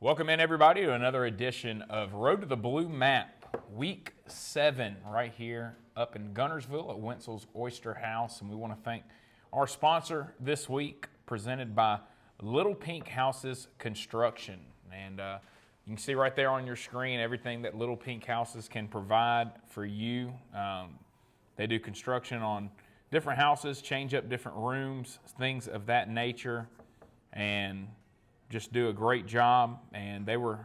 Welcome in, everybody, to another edition of Road to the Blue Map, Week 7, right here up in Gunnersville at Wenzel's Oyster House. And we want to thank our sponsor this week, presented by Little Pink Houses Construction. And you can see right there on your screen everything that Little Pink Houses can provide for you. They do construction on different houses, change up different rooms, things of that nature, and just do a great job. And they were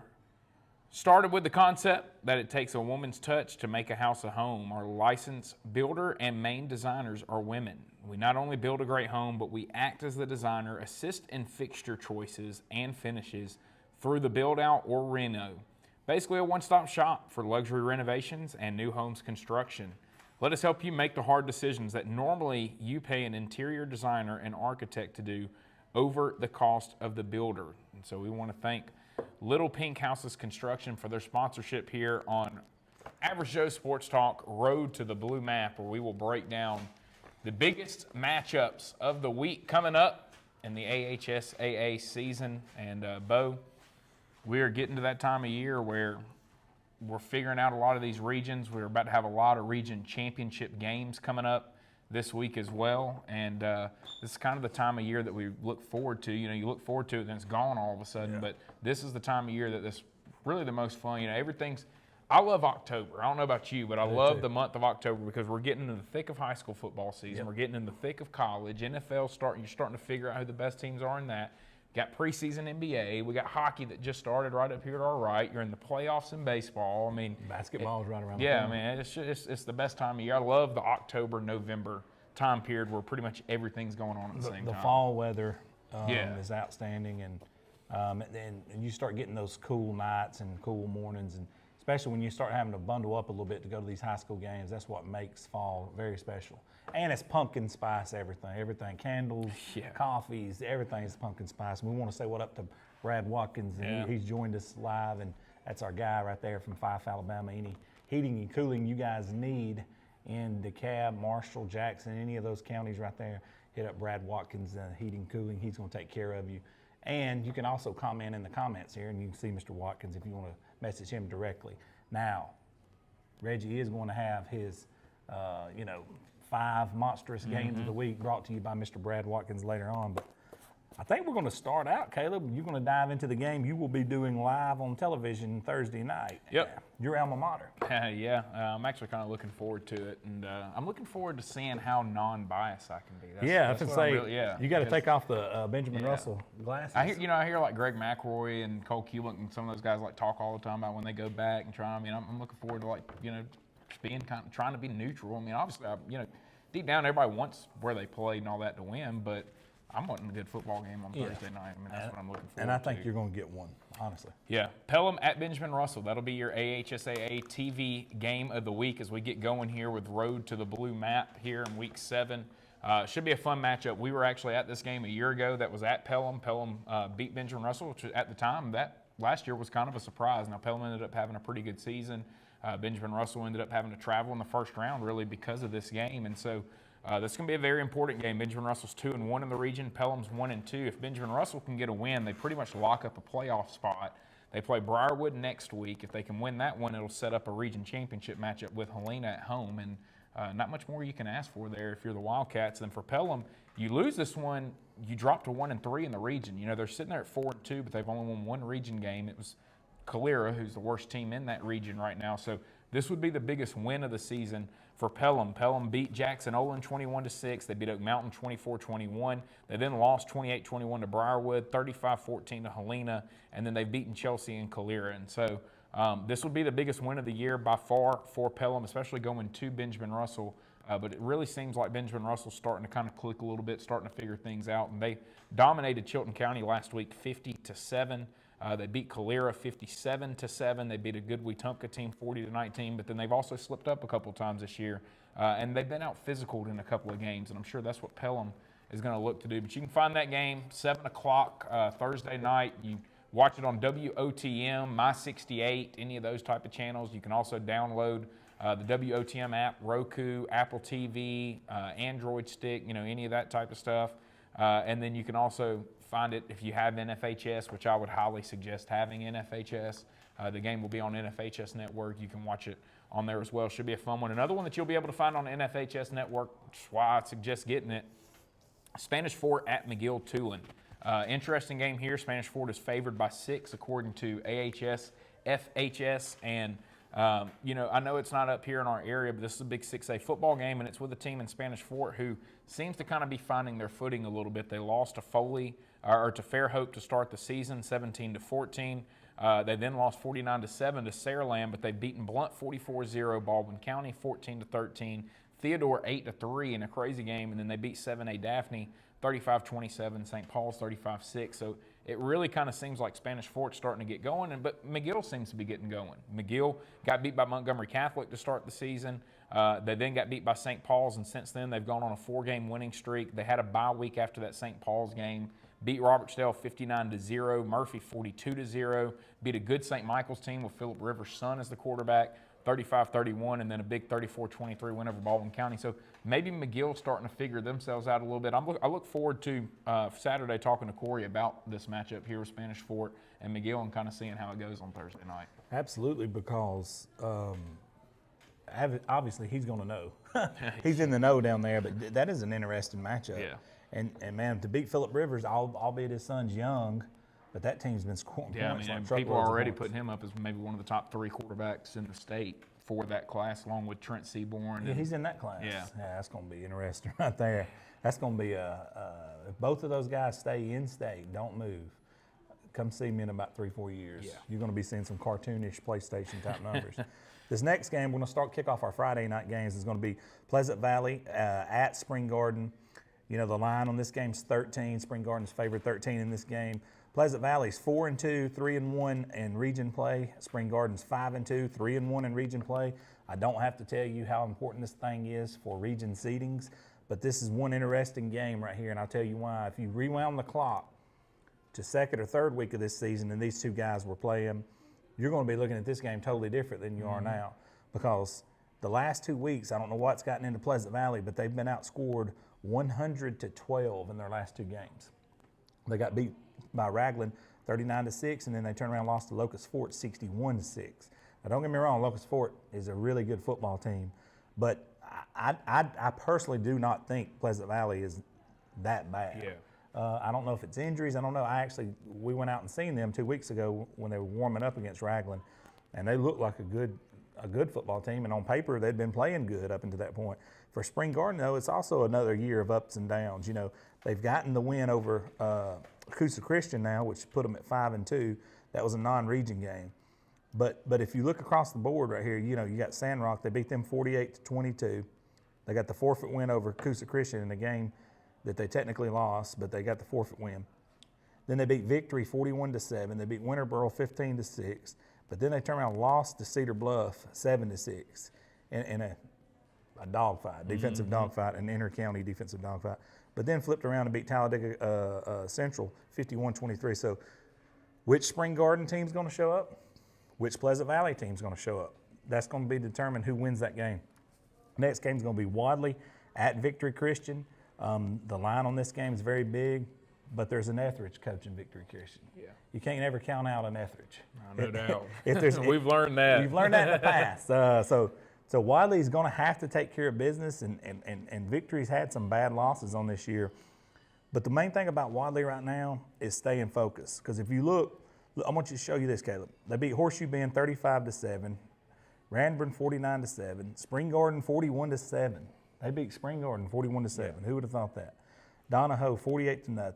started with the concept that it takes a woman's touch to make a house a home. Our licensed builder and main designers are women. We not only build a great home, but we act as the designer, assist in fixture choices and finishes through the build out or reno. Basically a one-stop shop for luxury renovations and new homes construction. Let us help you make the hard decisions that normally you pay an interior designer and architect to do over the cost of the builder. And so we want to thank Little Pink Houses Construction for their sponsorship here on Average Joe Sports Talk, Road to the Blue Map, where we will break down the biggest matchups of the week coming up in the AHSAA season. And Bo, we are getting to that time of year where we're figuring out a lot of these regions. We're about to have a lot of region championship games coming up this week as well. And this is kind of the time of year that we look forward to. You know, you look forward to it, then it's gone all of a sudden. Yeah. But this is the time of year that this really the most fun. You know, everything's. I love October. I don't know about you, but I love the month of October because we're getting into the thick of high school football season. Yep. We're getting in the thick of college. NFL starting. You're starting to figure out who the best teams are in that. Got preseason NBA. We got hockey that just started right up here to our right. You're in the playoffs in baseball. I mean, basketball's right around the corner. Yeah, man, it's the best time of year. I love the October, November time period where pretty much everything's going on at the same time. The fall weather is outstanding, and you start getting those cool nights and cool mornings, and especially when you start having to bundle up a little bit to go to these high school games. That's what makes fall very special. And it's pumpkin spice everything, candles, coffees, everything's pumpkin spice. And we want to say what up to Brad Watkins, and he's joined us live, and that's our guy right there from Fife, Alabama. Any heating and cooling you guys need in DeKalb, Marshall, Jackson, any of those counties right there, hit up Brad Watkins, Heating and Cooling. He's going to take care of you. And you can also comment in the comments here, and you can see Mr. Watkins if you want to message him directly. Now, Reggie is going to have his, 5 monstrous games of the week brought to you by Mr. Brad Watkins later on. But I think we're going to start out, Caleb. You're going to dive into the game you will be doing live on television Thursday night. Yep. Your alma mater. I'm actually kind of looking forward to it, and I'm looking forward to seeing how non-biased I can be. You got to take off the Benjamin Russell glasses. I hear like Greg McElroy and Cole Kulick and some of those guys like talk all the time about when they go back and try. I mean, I'm looking forward to being kind of trying to be neutral. I mean, obviously, deep down everybody wants where they played and all that to win, but I'm wanting a good football game on Thursday night. I mean, that's what I'm looking forward to. And I think you're going to get one, honestly. Yeah. Pelham at Benjamin Russell. That'll be your AHSAA TV game of the week as we get going here with Road to the Blue Map here in Week 7. Should be a fun matchup. We were actually at this game a year ago that was at Pelham. Pelham beat Benjamin Russell, which at the time, that last year was kind of a surprise. Now, Pelham ended up having a pretty good season. Benjamin Russell ended up having to travel in the first round really because of this game. And so this is going to be a very important game. Benjamin Russell's 2-1 in the region. Pelham's 1-2. If Benjamin Russell can get a win, they pretty much lock up a playoff spot. They play Briarwood next week. If they can win that one, it'll set up a region championship matchup with Helena at home. And not much more you can ask for there if you're the Wildcats. Then for Pelham, you lose this one, you drop to 1-3 in the region. You know, they're sitting there at 4-2, but they've only won one region game. It was Calera, who's the worst team in that region right now. So this would be the biggest win of the season for Pelham. Pelham beat Jackson Olin 21-6. They beat Oak Mountain 24-21. They then lost 28-21 to Briarwood, 35-14 to Helena, and then they've beaten Chelsea and Calera. And so this would be the biggest win of the year by far for Pelham, especially going to Benjamin Russell. But it really seems like Benjamin Russell's starting to kind of click a little bit, starting to figure things out. And they dominated Chilton County last week 50-7. They beat Calera 57-7. They beat a good Wetumpka team 40-19. But then they've also slipped up a couple times this year. And they've been out physicaled in a couple of games. And I'm sure that's what Pelham is going to look to do. But you can find that game 7 o'clock Thursday night. You watch it on WOTM, My68, any of those type of channels. You can also download the WOTM app, Roku, Apple TV, Android stick, any of that type of stuff. And then you can also find it if you have NFHS, which I would highly suggest having NFHS. The game will be on NFHS Network. You can watch it on there as well. Should be a fun one. Another one that you'll be able to find on NFHS Network, which is why I suggest getting it, Spanish Fort at McGill Tulane. Interesting game here. Spanish Fort is favored by 6 according to AHS, FHS, and I know it's not up here in our area, but this is a big 6A football game, and it's with a team in Spanish Fort who seems to kind of be finding their footing a little bit. They lost to to Fairhope to start the season, 17-14. They then lost 49-7 to Saraland, but they've beaten Blount 44-0, Baldwin County 14-13, Theodore 8-3 in a crazy game, and then they beat 7A Daphne 35-27, St. Paul's 35-6. So it really kind of seems like Spanish Fort's starting to get going, but McGill seems to be getting going. McGill got beat by Montgomery Catholic to start the season. They then got beat by St. Paul's, and since then they've gone on a 4-game winning streak. They had a bye week after that St. Paul's game. Beat Robertsdale 59-0, Murphy 42-0. Beat a good St. Michael's team with Philip Rivers' son as the quarterback, 35-31, and then a big 34-23 win over Baldwin County. So maybe McGill starting to figure themselves out a little bit. I look forward to Saturday talking to Corey about this matchup here with Spanish Fort and McGill and kind of seeing how it goes on Thursday night. Absolutely, because obviously he's going to know. He's in the know down there, but that is an interesting matchup. Yeah. And man, to beat Philip Rivers, albeit his son's young, but that team's been scoring points. Yeah, people are already putting him up as maybe one of the top 3 quarterbacks in the state for that class, along with Trent Seaborn. Yeah, he's in that class. Yeah, that's going to be interesting right there. That's going to be if both of those guys stay in state, don't move, come see me in about 3-4 years. Yeah. You're going to be seeing some cartoonish PlayStation type numbers. This next game, we're going to kick off our Friday night games. Is going to be Pleasant Valley at Spring Garden. You know, the line on this game's 13. Spring Garden's favored 13 in this game. Pleasant Valley's 4-2, 3-1 in region play. Spring Garden's 5-2, 3-1 in region play. I don't have to tell you how important this thing is for region seedings, but this is one interesting game right here, and I'll tell you why. If you rewound the clock to second or third week of this season and these two guys were playing, you're going to be looking at this game totally different than you are now, because the last 2 weeks, I don't know what's gotten into Pleasant Valley, but they've been outscored 100-12 in their last 2 games. They got beat by Raglan 39-6, and then they turned around and lost to Locust Fort 61-6. Now, don't get me wrong, Locust Fort is a really good football team, but I personally do not think Pleasant Valley is that bad. Yeah. I don't know if it's injuries. I don't know. We went out and seen them 2 weeks ago when they were warming up against Raglan, and they looked like a good football team, and on paper they'd been playing good up until that point. For Spring Garden, though, it's also another year of ups and downs. You know, they've gotten the win over Coosa Christian now, which put them at 5-2. That was a non-region game. But if you look across the board right here, you know, you got Sandrock. They beat them 48-22. They got the forfeit win over Coosa Christian in a game that they technically lost, but they got the forfeit win. Then they beat Victory 41-7. They beat Winterboro 15-6. But then they turned around and lost to Cedar Bluff 7-6 in a dogfight, defensive dogfight, an inter-county defensive dogfight. But then flipped around and beat Talladega Central 51-23. So which Spring Garden team's going to show up? Which Pleasant Valley team's going to show up? That's going to be determined who wins that game. Next game's going to be Wadley at Victory Christian. The line on this game is very big, but there's an Etheridge coaching Victory Christian. Yeah. You can't ever count out an Etheridge. No doubt. We've learned that. We've learned that in the past. So Wadley's going to have to take care of business, and Victory's had some bad losses on this year. But the main thing about Wadley right now is staying focused. Because if you look, I want you to show you this, Caleb. They beat Horseshoe Bend 35-7, Ranburn 49-7, Spring Garden 41-7. They beat Spring Garden 41-7. Yeah. Who would have thought that? Donahoe 48-0.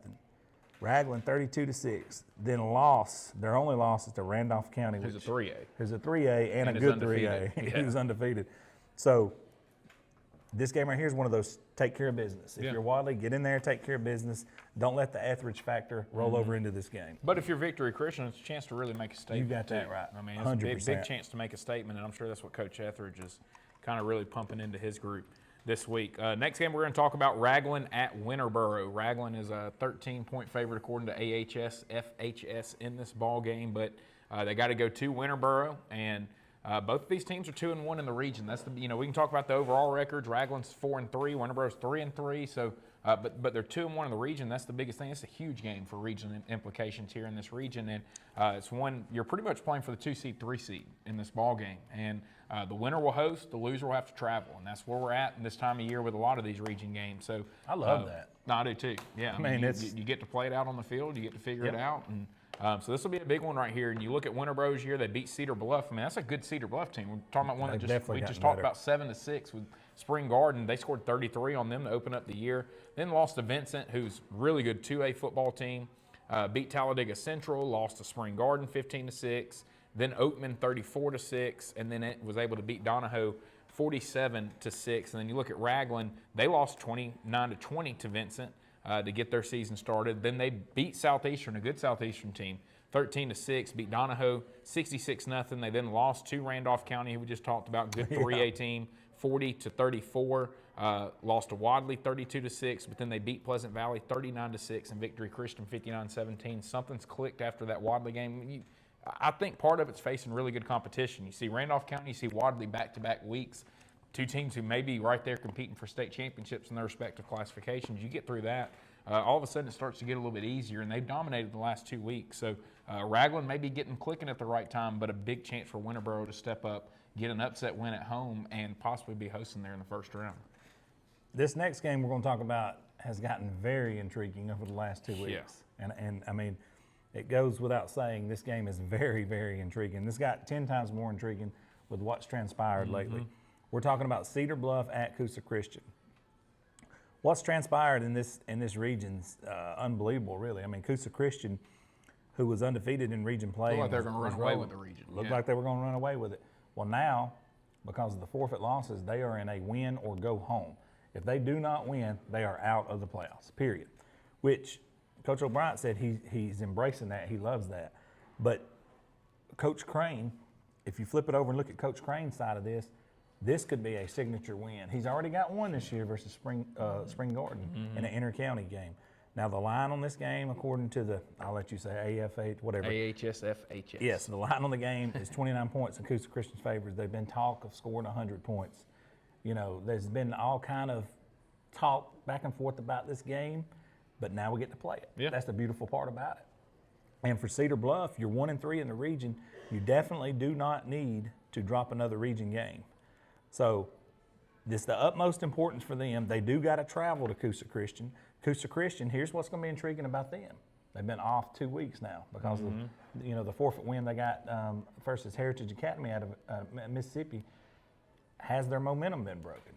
Raglan 32-6. Then their only loss is to Randolph County, who's a 3A. Who's a 3A and a good 3A. Yeah. He was undefeated. So this game right here is one of those take care of business. If you're Wadley, get in there, take care of business. Don't let the Etheridge factor roll over into this game. But if you're Victory Christian, it's a chance to really make a statement. You got that right. I mean, it's 100%. a big chance to make a statement, and I'm sure that's what Coach Etheridge is kind of really pumping into his group this week. Next game, we're going to talk about Raglan at Winterboro. Raglan is a 13-point favorite according to AHS, FHS in this ball game, but they got to go to Winterboro, and both of these teams are 2-1 in the region. That's we can talk about the overall records. Raglan's 4-3, Winterboro's 3-3. So but they're 2-1 in the region. That's the biggest thing. It's a huge game for region implications here in this region, and it's one you're pretty much playing for the 2 seed, 3 seed in this ball game. And the winner will host, the loser will have to travel, and that's where we're at in this time of year with a lot of these region games. So I love that. No, I do too. Yeah, I mean you get to play it out on the field, you get to figure it out, and so this will be a big one right here. And you look at Winterboro's year; they beat Cedar Bluff. I mean, that's a good Cedar Bluff team. We're talking about one that we just talked about 7-6 with Spring Garden. They scored 33 on them to open up the year. Then lost to Vincent, who's really good 2A football team. Beat Talladega Central, lost to Spring Garden 15-6. Then Oatman 34-6, and then it was able to beat Donahoe 47-6. And then you look at Raglan; they lost 29-20 to Vincent to get their season started. Then they beat Southeastern, a good Southeastern team, 13-6. Beat Donahoe 66-0. They then lost to Randolph County, who we just talked about, good 3A team, 40-34. Lost to Wadley 32-6, but then they beat Pleasant Valley 39-6 and Victory Christian 59-17. Something's clicked after that Wadley game. I think part of it's facing really good competition. You see Randolph County, you see Wadley back-to-back weeks, two teams who may be right there competing for state championships in their respective classifications. You get through that, all of a sudden it starts to get a little bit easier, and they've dominated the last 2 weeks. So Raglan may be clicking at the right time, but a big chance for Winterboro to step up, get an upset win at home, and possibly be hosting there in the first round. This next game we're going to talk about has gotten very intriguing over the last 2 weeks. Yeah. And I mean, it goes without saying, this game is very, very intriguing. This got 10 times more intriguing with what's transpired lately. We're talking about Cedar Bluff at Coosa Christian. What's transpired in this region's unbelievable, really. I mean, Coosa Christian, who was undefeated in region play, Looked like they were going to run away with the region. Looked like they were going to run away with it. Well, now, because of the forfeit losses, they are in a win or go home. If they do not win, they are out of the playoffs, period. Which Coach O'Brien said he's embracing that. He loves that. But Coach Crane, if you flip it over and look at Coach Crane's side of this could be a signature win. He's already got one this year versus Spring Garden in an inter-county game. Now, the line on this game, according to the, I'll let you say AFH, whatever. AHSAA. Yes, the line on the game is 29 points in Coosa Christian's favor. They've been talk of scoring 100 points. You know, there's been all kind of talk back and forth about this game, but now we get to play it. Yeah. That's the beautiful part about it. And for Cedar Bluff, you're 1-3 in the region. You definitely do not need to drop another region game. So this the utmost importance for them. They do got to travel to Coosa Christian. Coosa Christian, here's what's going to be intriguing about them. They've been off 2 weeks now because of the forfeit win they got versus Heritage Academy out of Mississippi. Has their momentum been broken?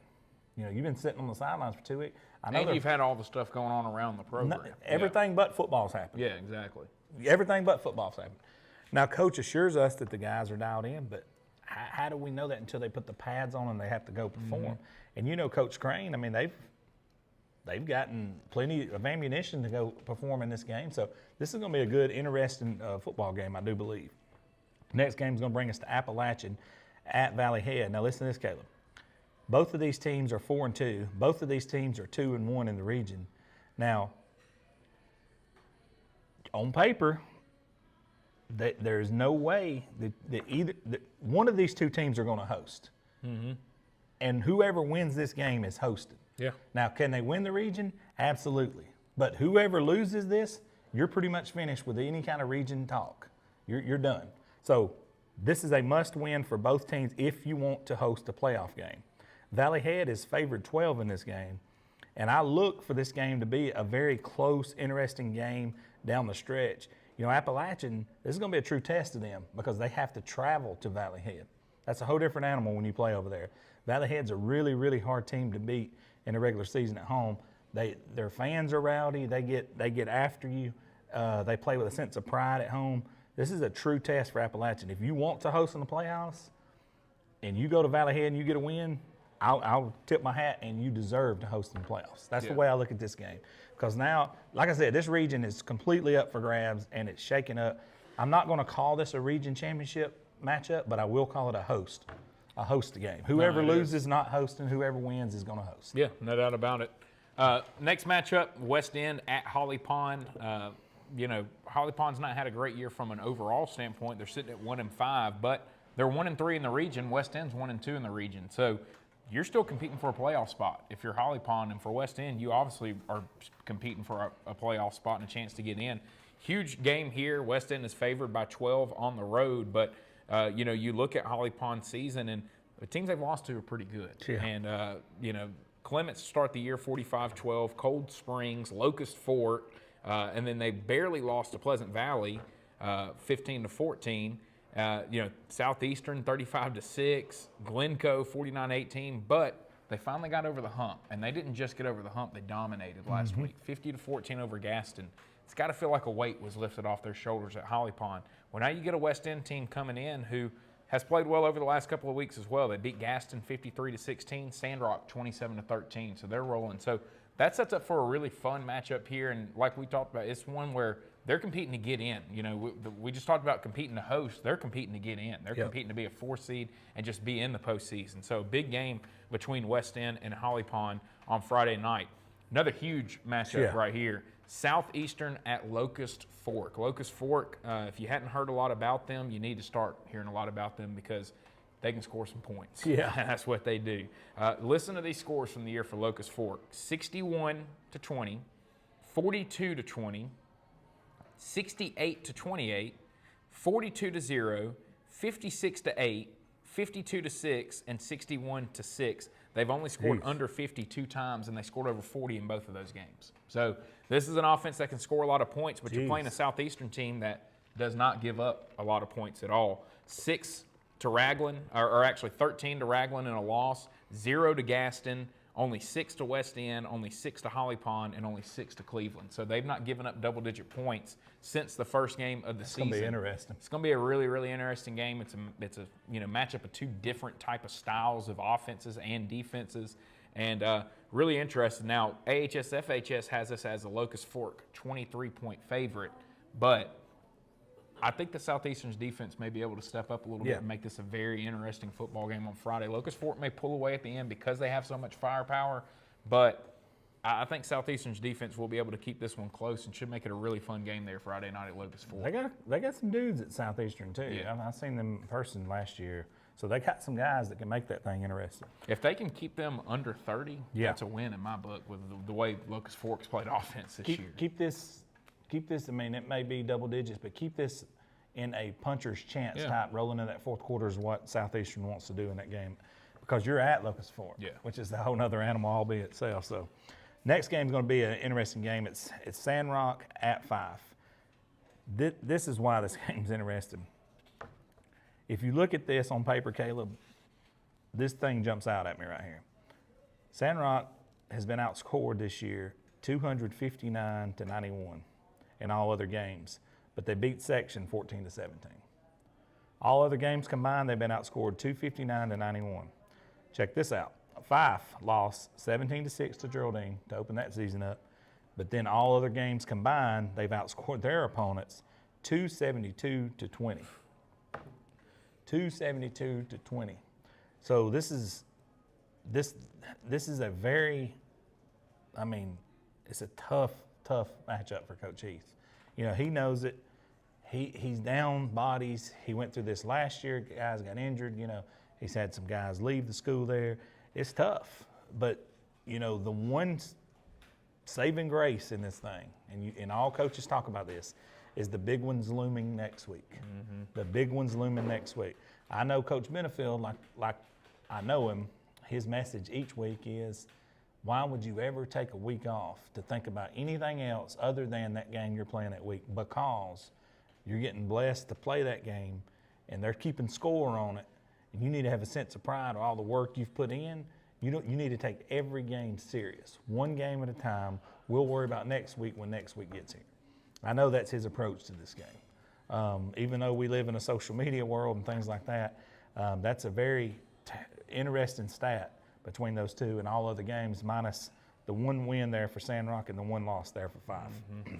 You know, you've been sitting on the sidelines for 2 weeks. I know and you've had all the stuff going on around the program. Everything but football's happened. Yeah, exactly. Everything but football's happened. Now, Coach assures us that the guys are dialed in, but how do we know that until they put the pads on and they have to go perform? And you know, Coach Crane, I mean, they've gotten plenty of ammunition to go perform in this game. So this is going to be a good, interesting football game, I do believe. Next game is going to bring us to Appalachian at Valley Head. Now listen to this, Caleb. Both of these teams are 4-2. Both of these teams are 2-1 in the region. Now, on paper, there's no way that one of these two teams are going to host. And whoever wins this game is hosted. Yeah. Now, can they win the region? Absolutely. But whoever loses this, you're pretty much finished with any kind of region talk. You're done. So this is a must-win for both teams if you want to host a playoff game. Valley Head is favored 12 in this game, and I look for this game to be a very close, interesting game down the stretch. You know, Appalachian, this is going to be a true test to them because they have to travel to Valley Head. That's a whole different animal when you play over there. Valley Head's a really, really hard team to beat in the regular season at home. Their fans are rowdy. They get after you. They play with a sense of pride at home. This is a true test for Appalachian. If you want to host in the playoffs and you go to Valley Head and you get a win, I'll tip my hat, and you deserve to host in the playoffs. That's the way I look at this game. Because now, like I said, this region is completely up for grabs, and it's shaking up. I'm not going to call this a region championship matchup, but I will call it a host game. Whoever loses not hosting, whoever wins is going to host. Yeah, no doubt about it. Next matchup, West End at Holly Pond. You know, Holly Pond's not had a great year from an overall standpoint. They're sitting at 1-5, but they're 1-3 in the region. West End's 1-2 in the region. So you're still competing for a playoff spot. If you're Holly Pond, and for West End, you obviously are competing for a playoff spot and a chance to get in. Huge game here. West End is favored by 12 on the road, but you look at Holly Pond's season, and the teams they've lost to are pretty good. Yeah. And Clements start the year 45-12, Cold Springs, Locust Fork, and then they barely lost to Pleasant Valley, 15-14. Southeastern 35-6, Glencoe 49-18, but they finally got over the hump, and they didn't just get over the hump; they dominated last week, 50-14 over Gaston. It's got to feel like a weight was lifted off their shoulders at Holly Pond. Well, now you get a West End team coming in who has played well over the last couple of weeks as well. They beat Gaston 53-16, Sandrock 27-13, so they're rolling. So that sets up for a really fun matchup here, and like we talked about, it's one where they're competing to get in. We just talked about competing to host. They're competing to get in. They're competing to be a 4 seed and just be in the postseason. So a big game between West End and Holly Pond on Friday night. Another huge matchup right here. Southeastern at Locust Fork. Locust Fork, if you hadn't heard a lot about them, you need to start hearing a lot about them because they can score some points. Yeah. That's what they do. Listen to these scores from the year for Locust Fork. 61-20, 42-20, 68-28, 42-0, 56-8, 52-6, and 61-6. They've only scored under 52 times, and they scored over 40 in both of those games. So this is an offense that can score a lot of points, but you're playing a Southeastern team that does not give up a lot of points at all. 6 to Raglan, or actually 13 to Raglan in a loss, 0 to Gaston, only 6 to West End, only 6 to Holly Pond, and only 6 to Cleveland. So they've not given up double-digit points since the first game of the season. It's going to be interesting. It's going to be a really, really interesting game. It's a matchup of 2 different type of styles of offenses and defenses, and really interesting. Now, AHSAA has us as a Locust Fork 23-point favorite, but I think the Southeastern's defense may be able to step up a little bit and make this a very interesting football game on Friday. Locust Fork may pull away at the end because they have so much firepower, but I think Southeastern's defense will be able to keep this one close and should make it a really fun game there Friday night at Locust Fork. They got some dudes at Southeastern too. Yeah. I've seen them in person last year, so they got some guys that can make that thing interesting. If they can keep them under 30, that's a win in my book with the way Locust Fork's played offense this year. Keep this. I mean, it may be double digits, but keep this in a puncher's chance type. Rolling in that fourth quarter is what Southeastern wants to do in that game, because you're at Locust Fork, which is a whole other animal all by itself. So, next game is going to be an interesting game. It's Sandrock at 5. This is why this game's interesting. If you look at this on paper, Caleb, this thing jumps out at me right here. Sandrock has been outscored this year 259-91 in all other games, but they beat Section 14-17. All other games combined, they've been outscored 259-91. Check this out. Fife lost 17-6 to Geraldine to open that season up, but then all other games combined, they've outscored their opponents 272-20. 272-20. So this is a very, I mean, it's a tough matchup for Coach Heath. You know, he knows it. He's down bodies. He went through this last year. Guys got injured. You know, he's had some guys leave the school there. It's tough. But, you know, the one saving grace in this thing, and all coaches talk about this, is the big one's looming next week. Mm-hmm. The big one's looming next week. I know Coach Benefield, like I know him, his message each week is, why would you ever take a week off to think about anything else other than that game you're playing that week? Because you're getting blessed to play that game, and they're keeping score on it, and you need to have a sense of pride of all the work you've put in. You need to take every game serious, one game at a time. We'll worry about next week when next week gets here. I know that's his approach to this game. Even though we live in a social media world and things like that, that's a very interesting stat between those two and all other games, minus the one win there for Sandrock and the one loss there for Fife. Mm-hmm.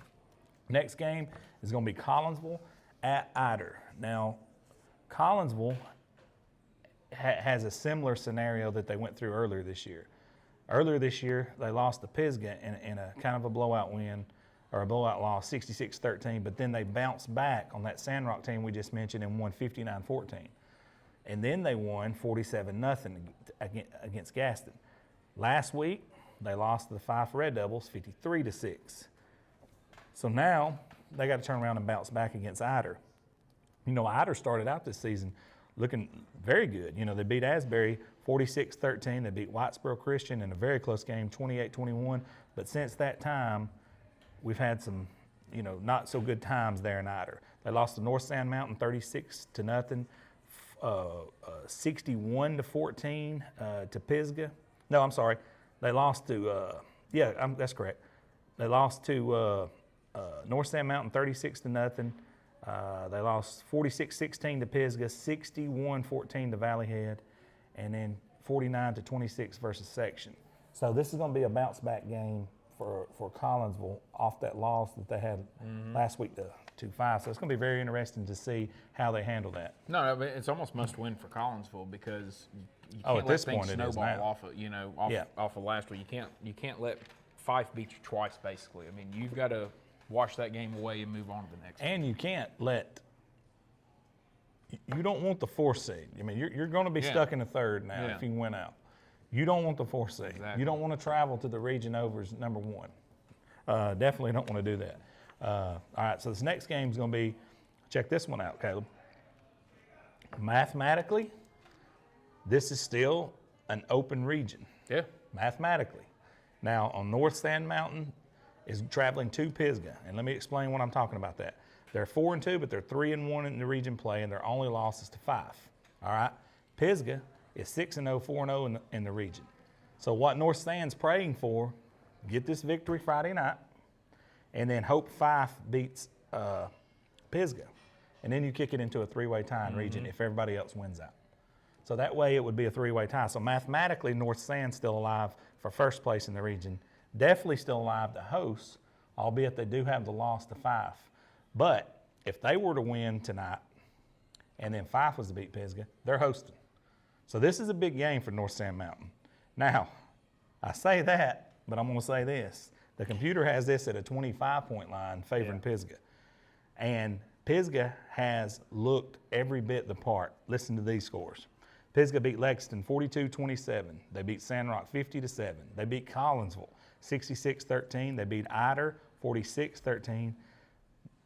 Next game is going to be Collinsville at Ider. Now, Collinsville has a similar scenario that they went through earlier this year. Earlier this year, they lost to Pisgah in a kind of a blowout win, or a blowout loss, 66-13, but then they bounced back on that Sandrock team we just mentioned and won 59-14. and then they won 47-0 against Gaston. Last week, they lost to the Fife Red Devils 53-6. So now they got to turn around and bounce back against Ider. You know, Ider started out this season looking very good. You know, they beat Asbury 46-13. They beat Whitesboro Christian in a very close game, 28-21. But since that time, we've had some, you know, not so good times there in Ider. They lost to North Sand Mountain 36-0, 61-14 to Pisgah. No, I'm sorry. They lost to, that's correct. They lost to North Sand Mountain 36-0. They lost 46-16 to Pisgah, 61-14 to Valley Head, and then 49-26 versus Section. So this is going to be a bounce back game for Collinsville off that loss that they had last week to Fife. So it's going to be very interesting to see how they handle that. No, but it's almost must win for Collinsville because you at can't this let things point it is snowball now. off of last week. You can't let Fife beat you twice. Basically, I mean you've got to wash that game away and move on to the next. And you can't let. You don't want the 4th seed. I mean, you're going to be stuck in the 3rd now if you win out. You don't want the 4th seed. Exactly. You don't want to travel to the region over as number 1. Definitely don't want to do that. All right, so this next game is going to be, check this one out, Caleb. Mathematically, this is still an open region. Yeah. Mathematically. Now, on North Sand Mountain is traveling to Pisgah, and let me explain what I'm talking about that. They're 4-2, but they're 3-1 in the region play, and their only loss is to Fife. All right? Pisgah is 6-0, 4-0 in the region. So what North Sand's praying for, get this victory Friday night, and then hope Fife beats Pisgah. And then you kick it into a 3-way tie in region if everybody else wins out. So that way it would be a 3-way tie. So mathematically, North Sand's still alive for first place in the region. Definitely still alive to host, albeit they do have the loss to Fife. But if they were to win tonight and then Fife was to beat Pisgah, they're hosting. So this is a big game for North Sand Mountain. Now, I say that, but I'm going to say this. The computer has this at a 25-point line favoring Pisgah. And Pisgah has looked every bit the part. Listen to these scores. Pisgah beat Lexington 42-27. They beat Sandrock 50-7. They beat Collinsville 66-13. They beat Ider 46-13.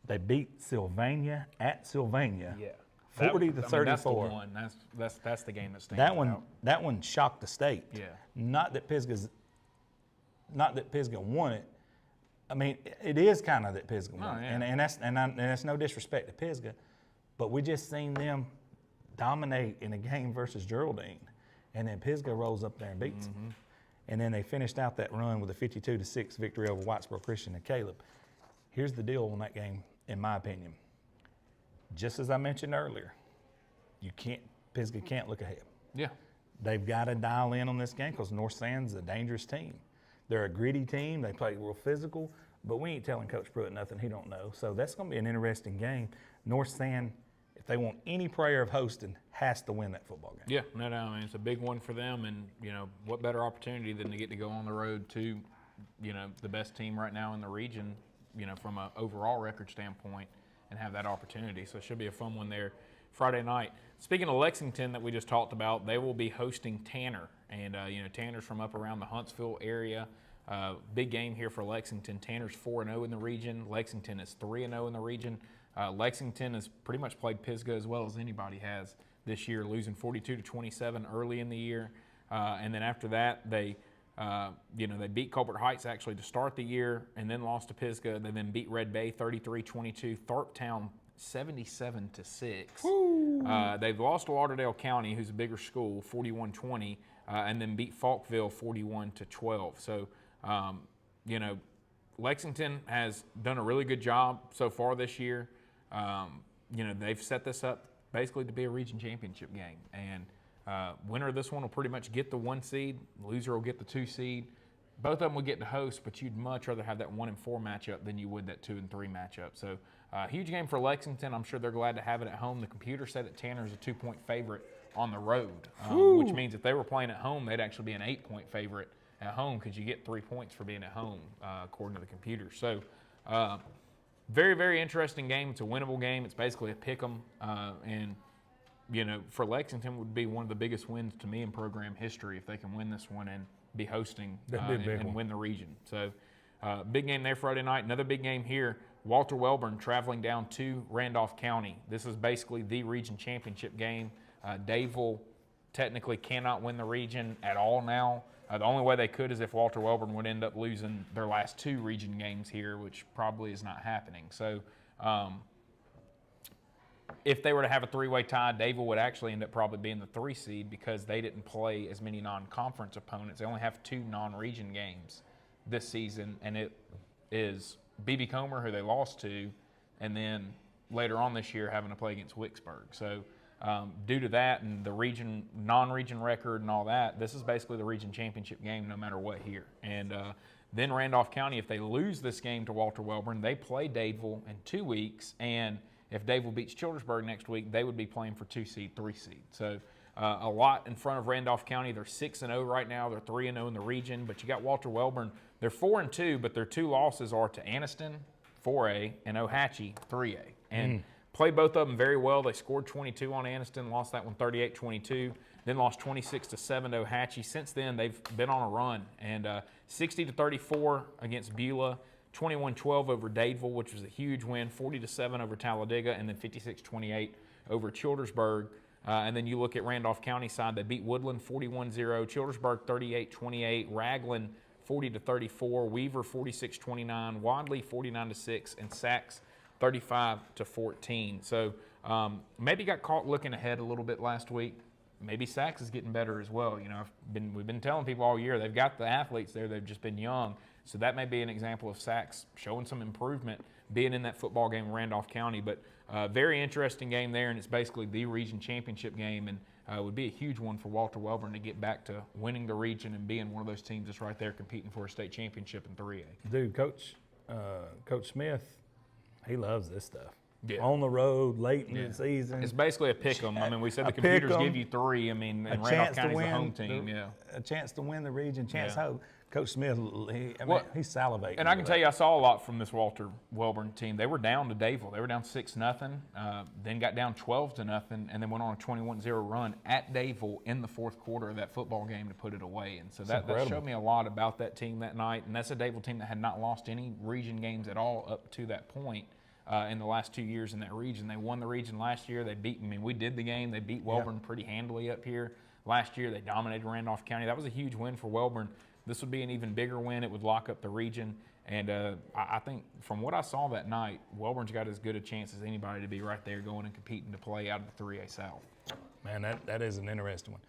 They beat Sylvania at Sylvania 40-34. That's the one. That's the game that stands out. That one shocked the state. Yeah. Not that Pisgah won it. I mean, it is kind of that Pisgah won, and that's no disrespect to Pisgah, but we just seen them dominate in a game versus Geraldine, and then Pisgah rolls up there and beats them, and then they finished out that run with a 52-6 victory over Whitesboro Christian and Caleb. Here's the deal on that game, in my opinion. Just as I mentioned earlier, Pisgah can't look ahead. Yeah. They've got to dial in on this game because North Sand's a dangerous team. They're a gritty team. They play real physical, but we ain't telling Coach Pruitt nothing he don't know. So that's going to be an interesting game. North Sand, if they want any prayer of hosting, has to win that football game. Yeah, no, I mean, it's a big one for them, and, you know, what better opportunity than to get to go on the road to, you know, the best team right now in the region, you know, from an overall record standpoint, and have that opportunity. So it should be a fun one there Friday night. Speaking of Lexington that we just talked about, they will be hosting Tanner. And, you know, Tanner's from up around the Huntsville area. Big game here for Lexington. Tanner's 4-0 in the region. Lexington is 3-0 in the region. Lexington has pretty much played Pisgah as well as anybody has this year, losing 42-27 early in the year. And then after that, they beat Colbert Heights actually to start the year and then lost to Pisgah. They then beat Red Bay 33-22, Tharptown 77-6. They've lost to Lauderdale County, who's a bigger school, 41-20, and then beat Falkville 41-12. So, you know, Lexington has done a really good job so far this year. You know, they've set this up basically to be a region championship game. And winner of this one will pretty much get the 1 seed. Loser will get the 2 seed. Both of them will get to host, but you'd much rather have that 1 and 4 matchup than you would that 2 and 3 matchup. So, huge game for Lexington. I'm sure they're glad to have it at home. The computer said that Tanner's a 2-point favorite on the road, which means if they were playing at home, they'd actually be an 8-point favorite at home because you get 3 points for being at home, according to the computer. So, very, very interesting game. It's a winnable game. It's basically a pick 'em, and for Lexington would be one of the biggest wins to me in program history if they can win this one and be hosting and win the region. So big game there Friday night. Another big game here. Walter Welborn traveling down to Randolph County. This is basically the region championship game. Dadeville technically cannot win the region at all now. The only way they could is if Walter Welborn would end up losing their last 2 region games here, which probably is not happening. So if they were to have a 3-way tie, Dadeville would actually end up probably being the 3 seed because they didn't play as many non-conference opponents. They only have 2 non-region games this season, and it is B.B. Comer, who they lost to, and then later on this year having to play against Wicksburg. So due to that and the non-region record and all that, this is basically the region championship game no matter what here. And then Randolph County, if they lose this game to Walter Welborn, they play Dadeville in 2 weeks, and if Dadeville beats Childersburg next week, they would be playing for 2 seed, 3 seed. So a lot in front of Randolph County. They're 6-0 right now. They're 3-0 in the region. But you got Walter Welborn. They're 4-2, but their 2 losses are to Anniston, 4A, and OHSAA, 3A. And played both of them very well. They scored 22 on Anniston, lost that one 38-22, then lost 26-7 to OHSAA. Since then, they've been on a run. And 60-34 against Beulah. 21-12 over Dadeville, which was a huge win, 40-7 over Talladega, and then 56-28 over Childersburg. And then you look at Randolph County side, they beat Woodland 41-0, Childersburg 38-28, Raglan 40-34, Weaver 46-29, Wadley 49-6, and Sachs 35-14. So maybe got caught looking ahead a little bit last week. Maybe Sachs is getting better as well. We've been telling people all year they've got the athletes there. They've just been young. So that may be an example of Sachs showing some improvement, being in that football game in Randolph County. But very interesting game there, and it's basically the region championship game, and it would be a huge one for Walter Welborn to get back to winning the region and being one of those teams that's right there competing for a state championship in 3A. Dude, Coach Smith, he loves this stuff. Yeah. On the road, late in the season. It's basically a pick 'em. I mean, we said the computers give you 3. I mean, and Randolph County's the home team. A chance to win the region, Coach Smith, he's salivating. And I can tell you, I saw a lot from this Walter Welborn team. They were down to Dadeville. They were down 6-0, then got down 12-0, and then went on a 21-0 run at Dadeville in the 4th quarter of that football game to put it away. And so that showed me a lot about that team that night. And that's a Dadeville team that had not lost any region games at all up to that point. In the last 2 years in that region. They won the region last year. We did the game. They beat Welborn pretty handily up here. Last year, they dominated Randolph County. That was a huge win for Welborn. This would be an even bigger win. It would lock up the region. And I think from what I saw that night, Welborn's got as good a chance as anybody to be right there going and competing to play out of the 3A South. Man, that is an interesting one.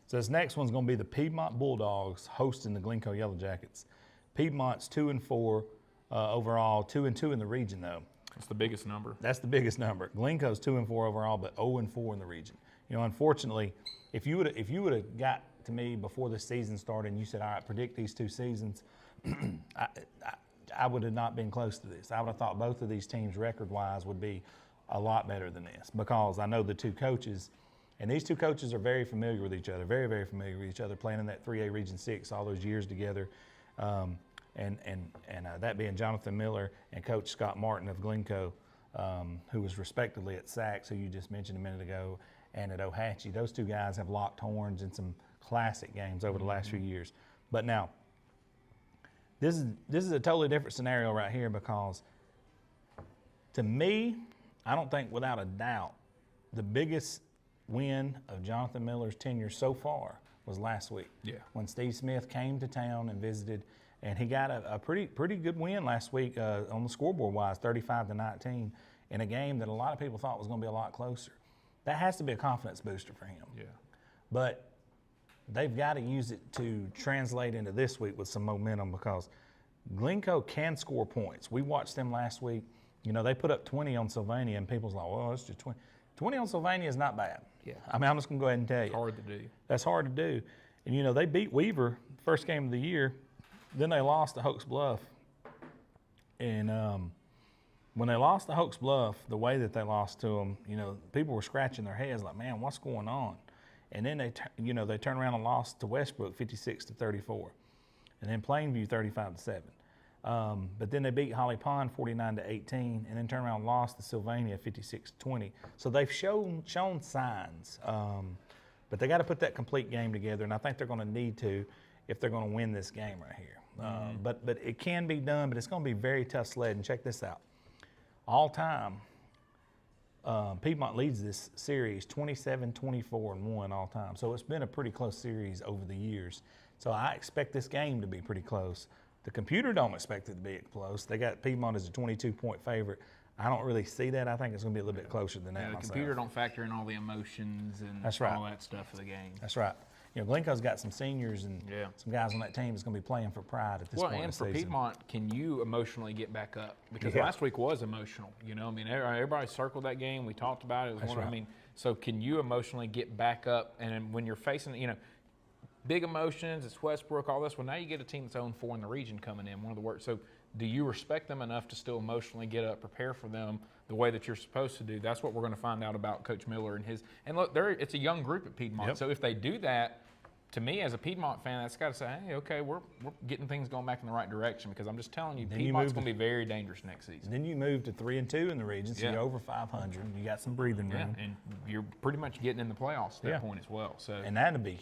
So this next one's going to be the Piedmont Bulldogs hosting the Glencoe Yellow Jackets. Piedmont's 2-4 overall, 2-2 in the region, though. That's the biggest number. That's the biggest number. Glencoe's 2-4 overall, but 0-4 in the region. Unfortunately, if you would have got to me before the season started and you said, all right, predict these 2 seasons, I would have not been close to this. I would have thought both of these teams record-wise would be a lot better than this because I know the 2 coaches, and these 2 coaches are very familiar with each other, very, very familiar with each other, playing in that 3A Region 6 all those years together. And that being Jonathan Miller and Coach Scott Martin of Glencoe, who was respectively at Sachs, who you just mentioned a minute ago, and at OHSAA. Those 2 guys have locked horns in some classic games over the last few years. But now, this is a totally different scenario right here because, to me, I don't think without a doubt, the biggest win of Jonathan Miller's tenure so far was last week. Yeah. When Steve Smith came to town and visited. And he got a pretty good win last week on the scoreboard-wise, 35-19, in a game that a lot of people thought was going to be a lot closer. That has to be a confidence booster for him. Yeah. But they've got to use it to translate into this week with some momentum because Glencoe can score points. We watched them last week. They put up 20 on Sylvania, and people's like, well, it's just 20. 20 on Sylvania is not bad. Yeah. I mean, I'm just going to go ahead and tell you. It's hard to do. That's hard to do. And, they beat Weaver first game of the year. Then they lost to Hoax Bluff. And when they lost to Hoax Bluff, the way that they lost to them, people were scratching their heads like, man, what's going on? And then they turned around and lost to Westbrook 56-34. And then Plainview 35-7. But then they beat Holly Pond 49-18, and then turned around and lost to Sylvania 56-20. So they've shown signs, but they got to put that complete game together, and I think they're going to need to if they're going to win this game right here. But it can be done, but it's going to be very tough sled. And check this out: all time, Piedmont leads this series 27-24-1 all time. So it's been a pretty close series over the years. So I expect this game to be pretty close. The computer don't expect it to be close. They got Piedmont as a 22-point favorite. I don't really see that. I think it's going to be a little bit closer than that. Yeah, the myself. computer don't factor in all the emotions and all that stuff of the game. That's right. You know, Glencoe's got some seniors and some guys on that team that's going to be playing for pride at this point in the season. Well, and for Piedmont, can you emotionally get back up? Because last week was emotional. You know, I mean, everybody circled that game. We talked about it. It was one. Right. I mean, so can you emotionally get back up? And when you're facing, you know, big emotions, it's Westbrook, all this. Well, now you get a team that's 0-4 in the region coming in, one of the worst. So do you respect them enough to still emotionally get up, prepare for them the way that you're supposed to do? That's what we're going to find out about Coach Miller and his. And look, it's a young group at Piedmont. So if they do that, to me as a Piedmont fan, that's got to say, hey, okay, we're getting things going back in the right direction, because I'm just telling you, Piedmont's going to be very dangerous next season. Then you move to 3-2 in the region, so you're over 500. You got some breathing room. Yeah, and you're pretty much getting in the playoffs at that point as well. So and that'd be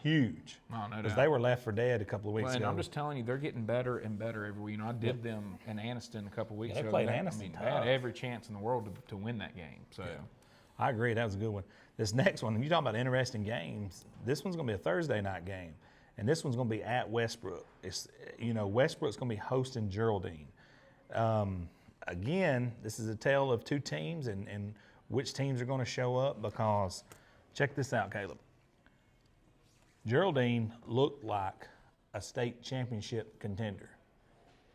huge. Oh, no because doubt. they were left for dead a couple of weeks ago. And I'm just telling you, they're getting better and better every week. You know, I did them in Anniston a couple of weeks ago. They played Anniston. I mean, they had every chance in the world to win that game. So I agree. That was a good one. This next one, you talk about interesting games. This one's going to be a Thursday night game, and this one's going to be at Westbrook. It's, you know, Westbrook's going to be hosting Geraldine. Again, this is a tale of two teams and which teams are going to show up, because check this out, Caleb. Geraldine looked like a state championship contender,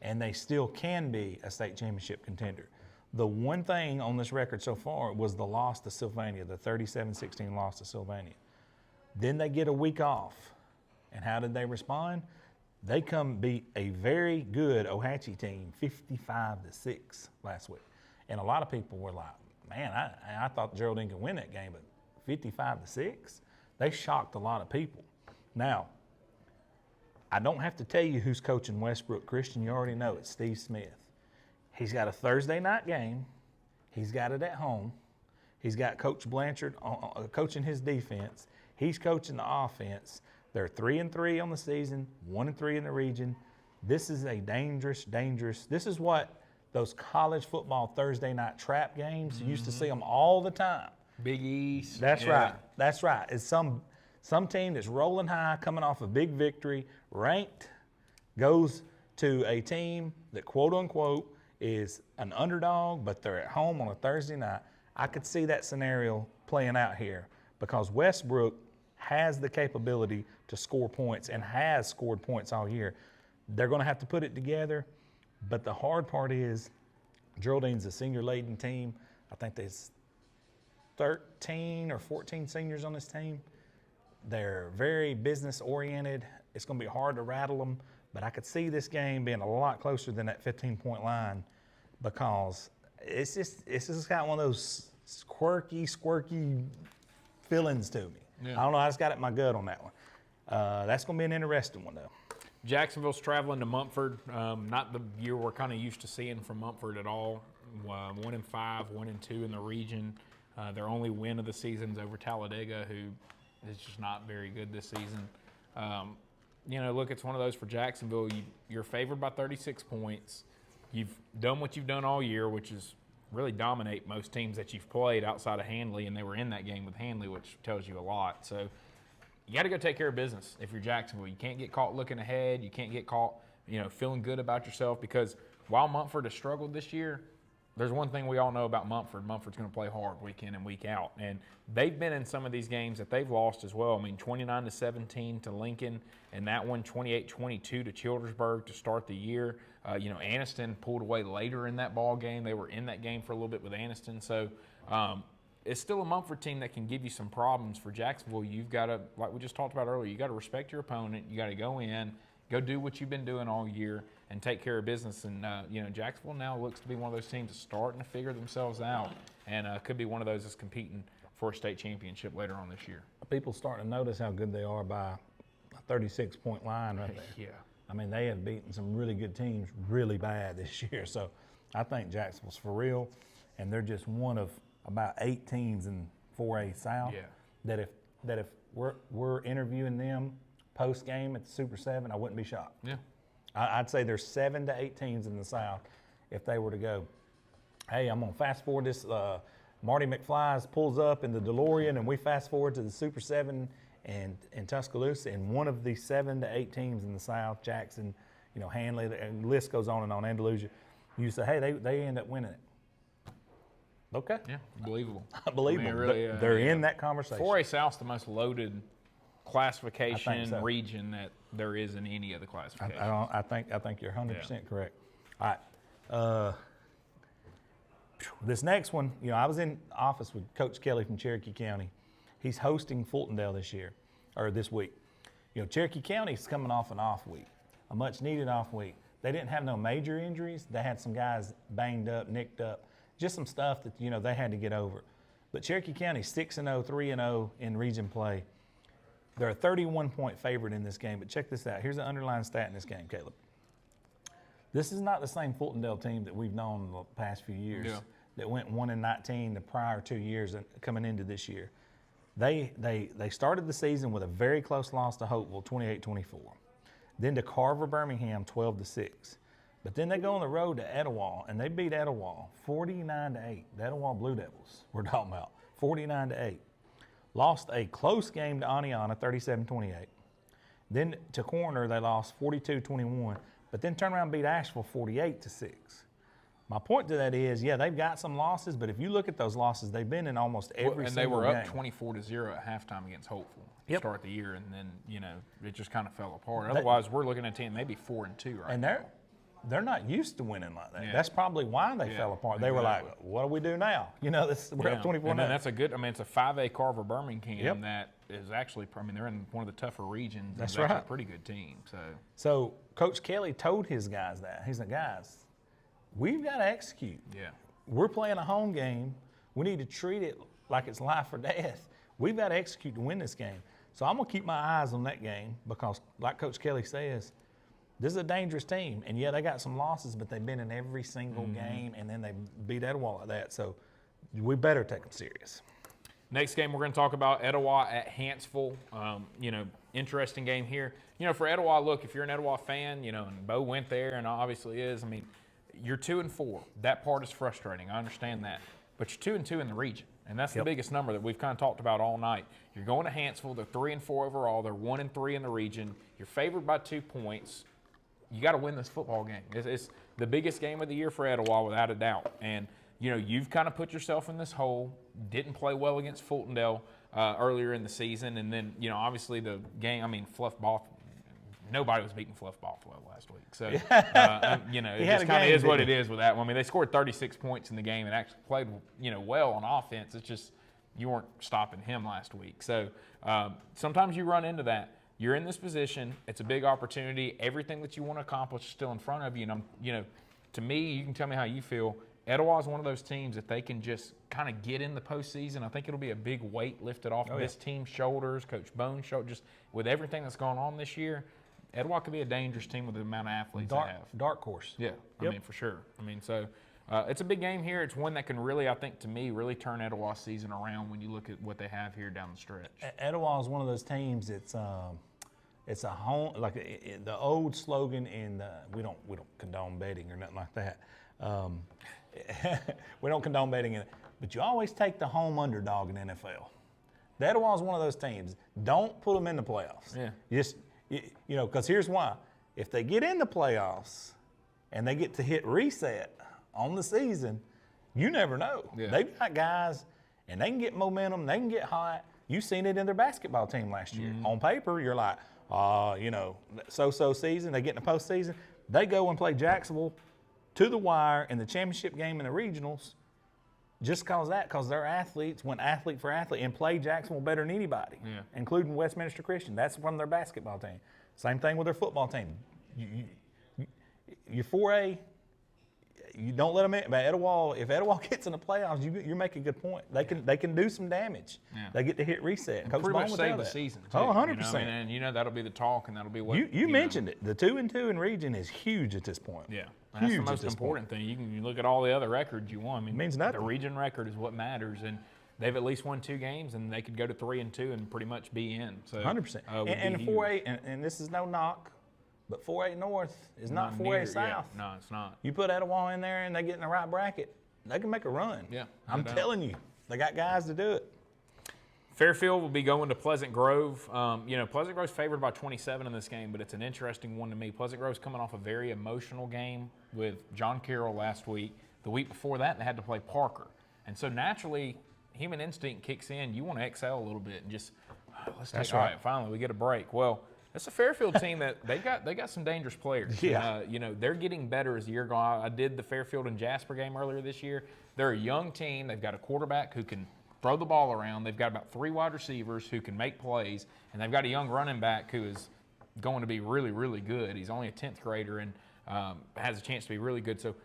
and they still can be a state championship contender. The one thing on this record so far was the loss to Sylvania, the 37-16 loss to Sylvania. Then they get a week off. And how did they respond? They come beat a very good AHSAA team, 55-6 last week. And a lot of people were like, man, I thought Geraldine could win that game, but 55-6? They shocked a lot of people. Now, I don't have to tell you who's coaching Westbrook Christian. You already know it's Steve Smith. He's got a Thursday night game. He's got it at home. He's got Coach Blanchard coaching his defense. He's coaching the offense. They're 3-3 on the season, 1-3 in the region. This is a dangerous. This is what those college football Thursday night trap games. You used to see them all the time. Big East. That's right. That's right. It's some team that's rolling high, coming off a big victory, ranked, goes to a team that quote unquote is an underdog, but they're at home on a Thursday night. I could see that scenario playing out here, because Westbrook has the capability to score points and has scored points all year. They're going to have to put it together, but the hard part is Geraldine's a senior-laden team. I think there's 13 or 14 seniors on this team. They're very business-oriented. It's going to be hard to rattle them. But I could see this game being a lot closer than that 15-point line, because it's just got one of those squirky feelings to me. Yeah. I don't know. I just got it in my gut on that one. That's going to be an interesting one, though. Jacksonville's traveling to Mumford. Not the year we're kind of used to seeing from Mumford at all. 1-5, 1-2 in the region. Their only win of the season is over Talladega, who is just not very good this season. You know, look, it's one of those for Jacksonville. You're favored by 36 points. You've done what you've done all year, which is really dominate most teams that you've played outside of Handley, and they were in that game with Handley, which tells you a lot. So you got to go take care of business if you're Jacksonville. You can't get caught looking ahead. You can't get caught, you know, feeling good about yourself, because while Mumford has struggled this year, there's one thing we all know about Mumford. Mumford's going to play hard week in and week out. And they've been in some of these games that they've lost as well. I mean, 29-17 to Lincoln, and that one 28-22 to Childersburg to start the year. You know, Anniston pulled away later in that ball game. They were in that game for a little bit with Anniston. So it's still a Mumford team that can give you some problems. For Jacksonville, you've got to, like we just talked about earlier, you got to respect your opponent. You got to go in, go do what you've been doing all year, and take care of business. And, you know, Jacksonville now looks to be one of those teams that's starting to figure themselves out, and could be one of those that's competing for a state championship later on this year. People starting to notice how good they are by a 36-point line right there. Yeah. I mean, they have beaten some really good teams really bad this year. So I think Jacksonville's for real, and they're just one of about 8 teams in 4A South that if we're interviewing them post game at the Super 7, I wouldn't be shocked. Yeah, I'd say there's 7 to 8 teams in the South if they were to go, hey, I'm gonna fast forward this. Marty McFly's pulls up in the DeLorean, and we fast forward to the Super 7 and Tuscaloosa, and one of the 7 to 8 teams in the South, Jackson, Hanley, and the list goes on, Andalusia. You say, hey, they end up winning it. Okay. Yeah, believable. Believable. I mean, really, they're in that conversation. 4A South's the most loaded classification region that there is in any of the classifications. I think you're 100% correct. All right. This next one, I was in office with Coach Kelly from Cherokee County. He's hosting Fultondale this week. Cherokee County's coming off an off week, a much-needed off week. They didn't have no major injuries. They had some guys banged up, nicked up, just some stuff that, they had to get over. But Cherokee County's 6-0, 3-0 in region play. They're a 31-point favorite in this game, but check this out. Here's an underlying stat in this game, Caleb. This is not the same Fultondale team that we've known the past few years that went 1-19 the prior 2 years coming into this year. They started the season with a very close loss to Hopeville, 28-24. Then to Carver Birmingham, 12-6. But then they go on the road to Etowah, and they beat Etowah 49-8. The Etowah Blue Devils we're talking about, 49-8. Lost a close game to Aniana, 37-28. Then to Corner, they lost 42-21, but then turned around and beat Asheville 48-6. My point to that is, they've got some losses, but if you look at those losses, they've been in almost every single game. And they were up 24-0 at halftime against Hopeful to start the year, and then, it just kind of fell apart. Otherwise, we're looking at a team maybe 4-2 right now. They're not used to winning like that. That's probably why they fell apart. They were like, what do we do now? We're up 24 and that's a good, it's a 5A Carver Birmingham that is actually, they're in one of the tougher regions. That's right. Actually a pretty good team. So Coach Kelly told his guys that. He's like, guys, we've got to execute. Yeah. We're playing a home game. We need to treat it like it's life or death. We've got to execute to win this game. So I'm going to keep my eyes on that game because, like Coach Kelly says, this is a dangerous team. And, they got some losses, but they've been in every single game, and then they beat Etowah like that. So we better take them serious. Next game we're going to talk about Etowah at Hanceville. Interesting game here. For Etowah, look, if you're an Etowah fan, and Bo went there and obviously is, you're 2-4. That part is frustrating. I understand that. But you're 2-2 in the region, and that's the biggest number that we've kind of talked about all night. You're going to Hanceville. They're 3-4 overall. They're 1-3 in the region. You're favored by 2 points. You got to win this football game. It's the biggest game of the year for Etowah, without a doubt. And, you've kind of put yourself in this hole. Didn't play well against Fultondale earlier in the season. And then, obviously the game, Fluff Bothwell, nobody was beating Fluff Bothwell last week. So, it just kind of is what it is with that one. They scored 36 points in the game and actually played, well on offense. It's just you weren't stopping him last week. So, sometimes you run into that. You're in this position. It's a big opportunity. Everything that you want to accomplish is still in front of you. And, to me, you can tell me how you feel. Etowah is one of those teams that they can just kind of get in the postseason. I think it'll be a big weight lifted off this team's shoulders, Coach Bone's shoulders. Just with everything that's going on this year, Etowah could be a dangerous team with the amount of athletes they have. Dark horse. Yeah, for sure. So it's a big game here. It's one that can really, I think, to me, really turn Etowah's season around when you look at what they have here down the stretch. Etowah is one of those teams that's it's a home, like the old slogan in we don't condone betting or nothing like that. We don't condone betting in it, but you always take the home underdog in NFL. The Etowah is one of those teams. Don't put them in the playoffs. Yeah. Because here's why. If they get in the playoffs and they get to hit reset on the season, you never know. Yeah. They've got guys, and they can get momentum. They can get hot. You've seen it in their basketball team last year. On paper, you're like, so-so season. They get in the postseason. They go and play Jacksonville to the wire in the championship game in the regionals just because their athletes went athlete for athlete and played Jacksonville better than anybody, including Westminster Christian. That's from their basketball team. Same thing with their football team. Your 4A, you don't let them in. But Etowah, if Etowah gets in the playoffs, you make a good point. They can do some damage. Yeah. They get to hit reset. And pretty much save the season, too. 100%. And that'll be the talk, and that'll be what you mentioned it. The 2-2 in region is huge at this point. Yeah, that's the most important thing. You look at all the other records you won. I mean, it means nothing. The region record is what matters, and they've at least won 2 games, and they could go to 3-2 and pretty much be in. So 100%. And 4A, and this is no knock, but 4A North is not 4A South. Yeah. No, it's not. You put Etowah in there, and they get in the right bracket, they can make a run. Yeah, I'm telling you, they got guys to do it. Fairfield will be going to Pleasant Grove. Pleasant Grove's favored by 27 in this game, but it's an interesting one to me. Pleasant Grove's coming off a very emotional game with John Carroll last week. The week before that, they had to play Parker. And so naturally, human instinct kicks in. You want to excel a little bit and just, let's take, all right, finally, we get a break. Well, that's a Fairfield team that they got some dangerous players. Yeah. They're getting better as the year goes on. I did the Fairfield and Jasper game earlier this year. They're a young team. They've got a quarterback who can throw the ball around. They've got about 3 wide receivers who can make plays, and they've got a young running back who is going to be really, really good. He's only a 10th grader and has a chance to be really good. So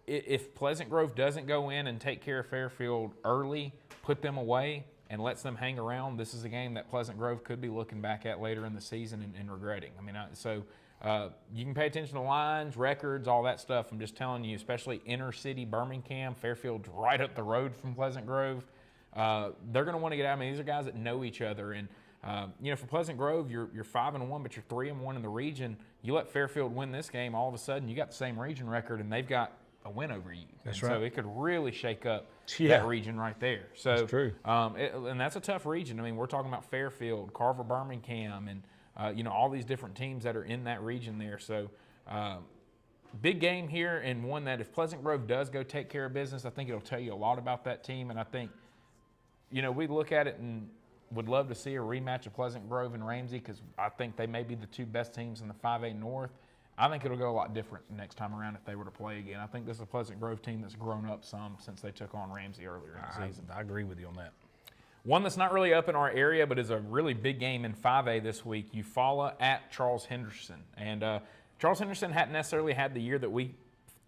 if Pleasant Grove doesn't go in and take care of Fairfield early, put them away, and lets them hang around, this is a game that Pleasant Grove could be looking back at later in the season and regretting. You can pay attention to lines, records, all that stuff. I'm just telling you, especially inner city Birmingham, Fairfield's right up the road from Pleasant Grove. They're going to want to get out. I mean, these are guys that know each other. And, for Pleasant Grove, you're 5-1, but you're 3-1 in the region. You let Fairfield win this game, all of a sudden you got the same region record, and they've got a win over you. That's right. So it could really shake up that region right there. So that's true. And that's a tough region. I mean, we're talking about Fairfield, Carver, Birmingham, and all these different teams that are in that region there. So big game here, and one that if Pleasant Grove does go take care of business, I think it'll tell you a lot about that team. And I think, we look at it and would love to see a rematch of Pleasant Grove and Ramsey because I think they may be the 2 best teams in the 5A North. I think it'll go a lot different next time around if they were to play again. I think this is a Pleasant Grove team that's grown up some since they took on Ramsey earlier in the season. I agree with you on that. One that's not really up in our area but is a really big game in 5A this week, Eufaula at Charles Henderson. And Charles Henderson hadn't necessarily had the year that we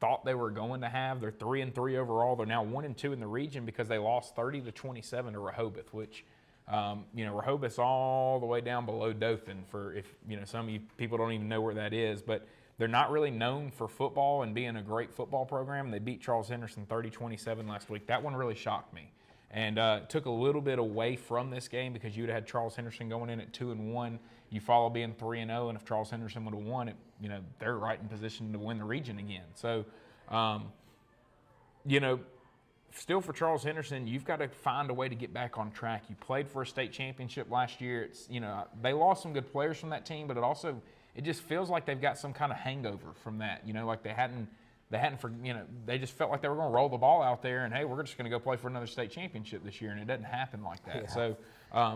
thought they were going to have. They're 3-3 overall. They're now 1-2 in the region because they lost 30-27 to Rehoboth, which Rehoboth's all the way down below Dothan for if some of you people don't even know where that is, but they're not really known for football and being a great football program. They beat Charles Henderson 30-27 last week. That one really shocked me. And took a little bit away from this game because you'd have had Charles Henderson going in at 2-1, Eufaula being 3-0, and if Charles Henderson would have won it, they're right in position to win the region again. So, still for Charles Henderson, you've got to find a way to get back on track. You played for a state championship last year. It's they lost some good players from that team, but it just feels like they've got some kind of hangover from that. Like they just felt like they were going to roll the ball out there and, hey, we're just going to go play for another state championship this year, and it doesn't happen like that. Yeah. So,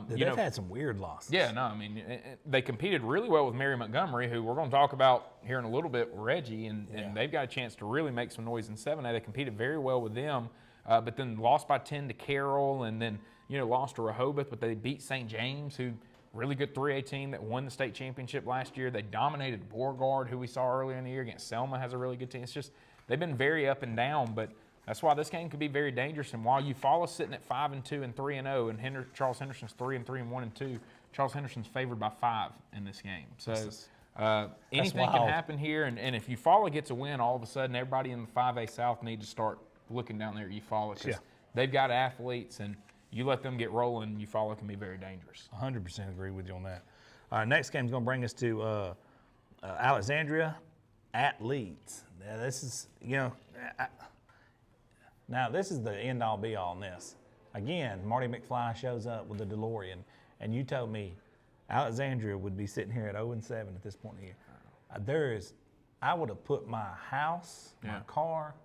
they've had some weird losses. Yeah, no, I mean, they competed really well with Mary Montgomery, who we're going to talk about here in a little bit, Reggie, and they've got a chance to really make some noise in 7A. They competed very well with them, but then lost by 10 to Carroll, and then, lost to Rehoboth, but they beat St. James, who really good 3A team that won the state championship last year. They dominated Beauregard, who we saw earlier in the year against Selma, has a really good team. It's just they've been very up and down, but that's why this game could be very dangerous. And while Eufaula's sitting at 5-2 and 3-0, and Charles Henderson's 3-3 and 1-2, Charles Henderson's favored by 5 in this game. So anything can happen here. And if Eufaula gets a win, all of a sudden everybody in the 5A South needs to start looking down there at Eufaula because they've got athletes, and you let them get rolling, Eufaula can be very dangerous. 100% agree with you on that. All right, next game is going to bring us to Alexandria at Leeds. Now, this is, this is the end-all, be-all in this. Again, Marty McFly shows up with the DeLorean, and you told me Alexandria would be sitting here at 0-7 at this point in the year. I would have put my house, my car,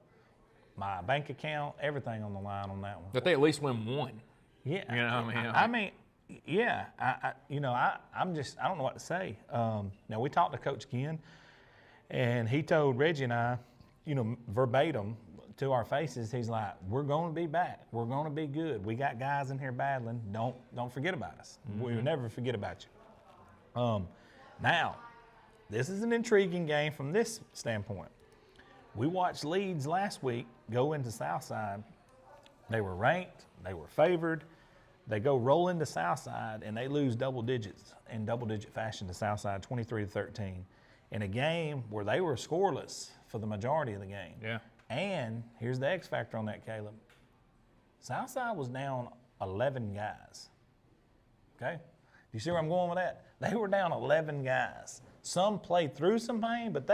my bank account, everything on the line on that one. But they at least win one. Yeah. I mean, I don't know what to say. Now, we talked to Coach Ken, and he told Reggie and I, verbatim to our faces, he's like, we're going to be back. We're going to be good. We got guys in here battling. Don't forget about us. Mm-hmm. We'll never forget about you. Now, this is an intriguing game from this standpoint. We watched Leeds last week go into Southside. They were ranked. They were favored. They go roll into Southside, and they lose double digits in double-digit fashion to Southside, 23-13, in a game where they were scoreless for the majority of the game. Yeah. And here's the X factor on that, Caleb. Southside was down 11 guys. Okay? Do you see where I'm going with that? They were down 11 guys. Some played through some pain, but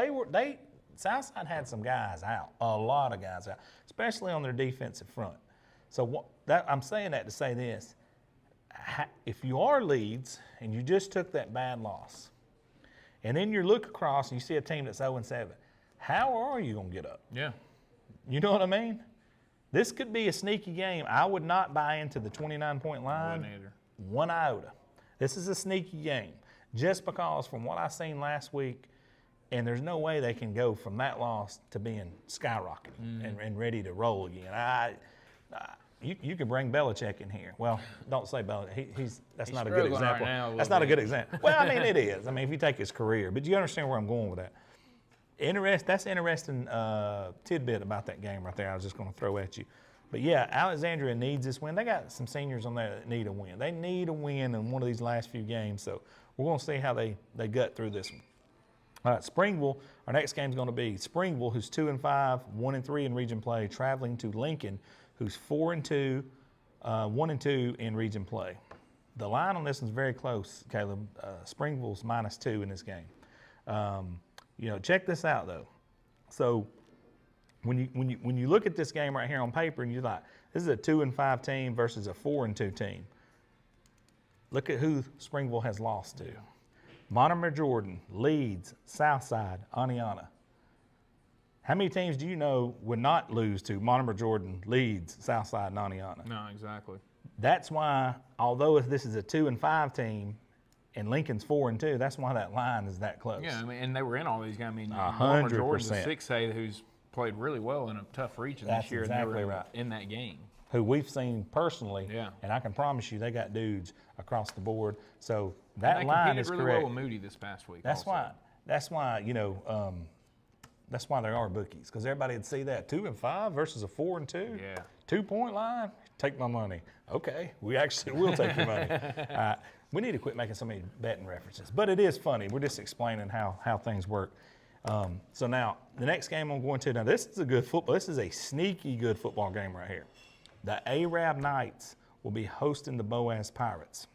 Southside had some guys out, a lot of guys out, especially on their defensive front. So I'm saying that to say this. If you are Leeds and you just took that bad loss, and then you look across and you see a team that's 0-7, how are you going to get up? Yeah. You know what I mean? This could be a sneaky game. I would not buy into the 29-point line. Wouldn't either. One iota. This is a sneaky game. Just because from what I seen last week, and there's no way they can go from that loss to being skyrocketing and ready to roll again. You could bring Belichick in here. Well, don't say Belichick. That's not a good example. Right That's not a good example. Well, I mean, it is. I mean, if you take his career. But you understand where I'm going with that. That's interesting tidbit about that game right there I was just going to throw at you. But, yeah, Alexandria needs this win. They got some seniors on there that need a win. They need a win in one of these last few games. So we're going to see how they gut through this one. All right, Springville, our next game is going to be Springville, who's 2-5, 1-3 in region play, traveling to Lincoln, who's 4-2, 1-2 in region play. The line on this one's very close, Caleb. Springville's -2 in this game. Check this out though. So when you look at this game right here on paper, and you're like, this is a 2-5 team versus a 4-2 team. Look at who Springville has lost to. Montgomery Jordan, Leeds, Southside, Aniana. How many teams do you know would not lose to Montgomery Jordan, Leeds, Southside, and Aniana? No, exactly. That's why, although this is a 2-5 team and Lincoln's 4-2, that's why that line is that close. Yeah, I mean, and they were in all these games. I mean, 100%. Jordan's a 6A who's played really well in a tough region this year. Exactly and they were right. in that game. Who we've seen personally, Yeah. And I can promise you they got dudes across the board. So that and they line competed is really correct. well with Moody this past week. That's also. why that's why there are bookies, because everybody would see that 2-5 versus a 4-2. Yeah. 2-point line. Take my money. Okay, we actually will take your money. We need to quit making so many betting references, but it is funny. We're just explaining how things work. So now the next game I'm going to. Now this is a good football. This is a sneaky good football game right here. The Arab Knights will be hosting the Boaz Pirates.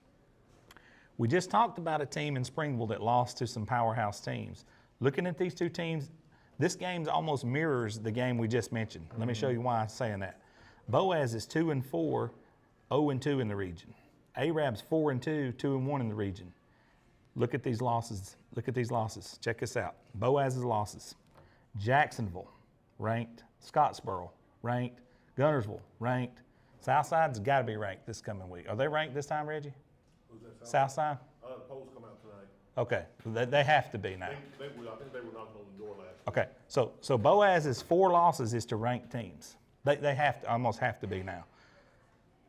We just talked about a team in Springville that lost to some powerhouse teams. Looking at these two teams, this game almost mirrors the game we just mentioned. Let me show you why I'm saying that. Boaz is 2-4, 0-2 in the region. Arab's 4-2, 2-1 in the region. Look at these losses. Look at these losses. Check this out. Boaz's losses. Jacksonville, ranked. Scottsboro, ranked. Gunnersville, ranked. Southside's got to be ranked this coming week. Are they ranked this time, Reggie? Who's that? Southside? The polls come out tonight. Okay, they have to be now. I think they were knocking on the door last week. Okay, so Boaz's 4 losses is to ranked teams. They have to almost have to be now.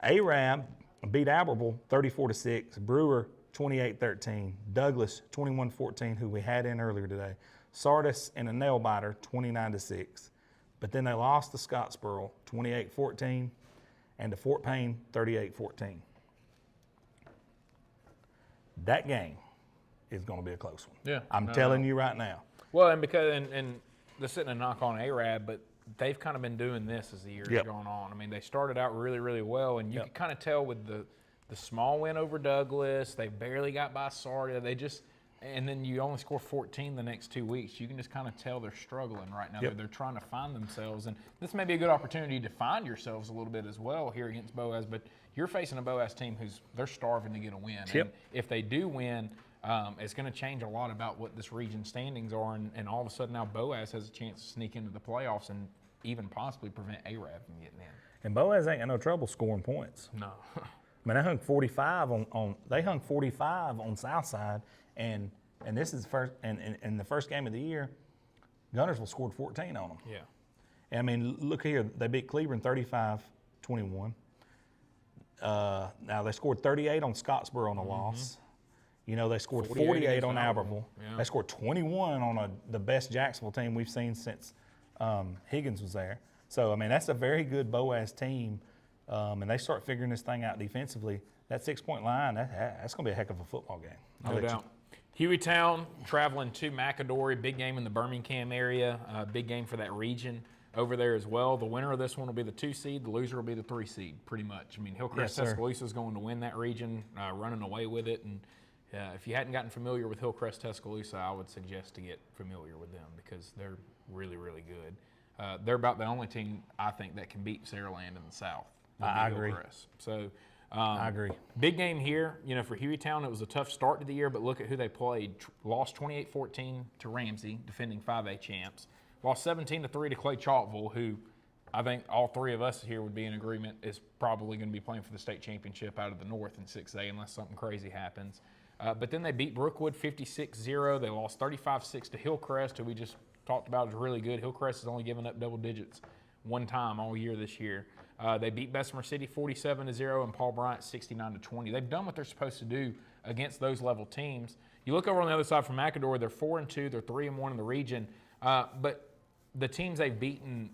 Arab beat Albertville 34-6. Brewer 28-13. Douglas 21-14, who we had in earlier today. Sardis and a nail biter 29-6. But then they lost to Scottsboro 28-14 and to Fort Payne 38-14. That game is going to be a close one. Yeah, I'm telling you right now. Well, and because and this isn't a knock on Arab, but they've kind of been doing this as the year's gone on. I mean, they started out really, really well, and you could kind of tell with the small win over Douglas, they barely got by Sardia. And then you only score 14 the next 2 weeks. You can just kind of tell they're struggling right now. They're trying to find themselves. And this may be a good opportunity to find yourselves a little bit as well here against Boaz. But you're facing a Boaz team they're starving to get a win. And if they do win, it's going to change a lot about what this region standings are. And all of a sudden now Boaz has a chance to sneak into the playoffs and even possibly prevent Arab from getting in. And Boaz ain't got no trouble scoring points. No. I mean, they hung 45 on Southside. And this is first, and in the first game of the year, Gunnersville scored 14 on them. Yeah. And I mean, look here, they beat Cleveland 35-21. Now they scored 38 on Scottsboro on a loss. You know, they scored 48 on Albertville. Yeah. They scored 21 on the best Jacksonville team we've seen since Higgins was there. So, I mean, that's a very good Boaz team, and they start figuring this thing out defensively. That 6-point line, that's going to be a heck of a football game. No doubt. Hueytown traveling to McAdory, big game in the Birmingham area, big game for that region over there as well. The winner of this one will be the 2 seed. The loser will be the 3 seed, pretty much. I mean, Hillcrest Tuscaloosa is going to win that region, running away with it. And if you hadn't gotten familiar with Hillcrest Tuscaloosa, I would suggest to get familiar with them because they're really, really good. They're about the only team, I think, that can beat Saraland in the South. I agree. So I agree. Big game here. You know, for Hueytown, it was a tough start to the year, but look at who they played. Lost 28-14 to Ramsey, defending 5A champs. Lost 17-3 to Clay Chalkville, who I think all three of us here would be in agreement is probably going to be playing for the state championship out of the North in 6A unless something crazy happens. But then they beat Brookwood 56-0. They lost 35-6 to Hillcrest, who we just talked about is really good. Hillcrest has only given up double digits one time all year this year. They beat Bessemer City 47-0 and Paul Bryant 69-20. They've done what they're supposed to do against those level teams. You look over on the other side from McAdory, they're 4-2, they're 3-1 in the region. But the teams they've beaten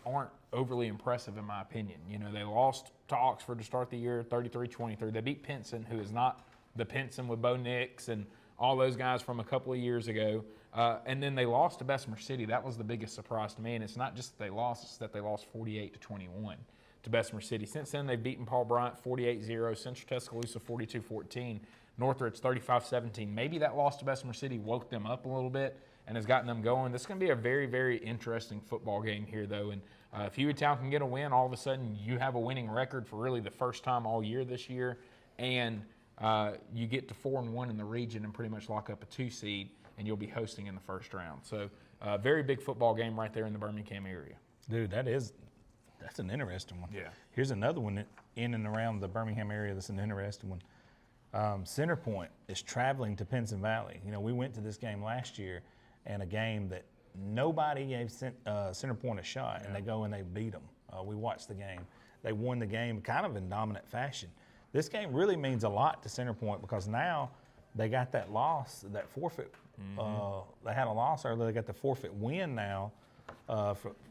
aren't overly impressive in my opinion. You know, they lost to Oxford to start the year 33-23. They beat Pinson, who is not the Pinson with Bo Nix and all those guys from a couple of years ago. And then they lost to Bessemer City. That was the biggest surprise to me. And it's not just that they lost, it's that they lost 48-21 to Bessemer City. Since then, they've beaten Paul Bryant 48-0, Central Tuscaloosa 42-14, Northridge 35-17. Maybe that loss to Bessemer City woke them up a little bit and has gotten them going. This is going to be a very, very interesting football game here, though. And if Hueytown can get a win, all of a sudden you have a winning record for really the first time all year this year. And you get to 4-1 in the region and pretty much lock up a 2 seed, and you'll be hosting in the first round. So very big football game right there in the Birmingham area. Dude, that's an interesting one. Yeah. Here's another one in and around the Birmingham area that's an interesting one. Centerpoint is traveling to Pinson Valley. You know, we went to this game last year, and a game that nobody gave Centerpoint a shot, and they go and they beat them. We watched the game. They won the game kind of in dominant fashion. This game really means a lot to Centerpoint because now they got that loss, that forfeit. They had a loss earlier. They got the forfeit win now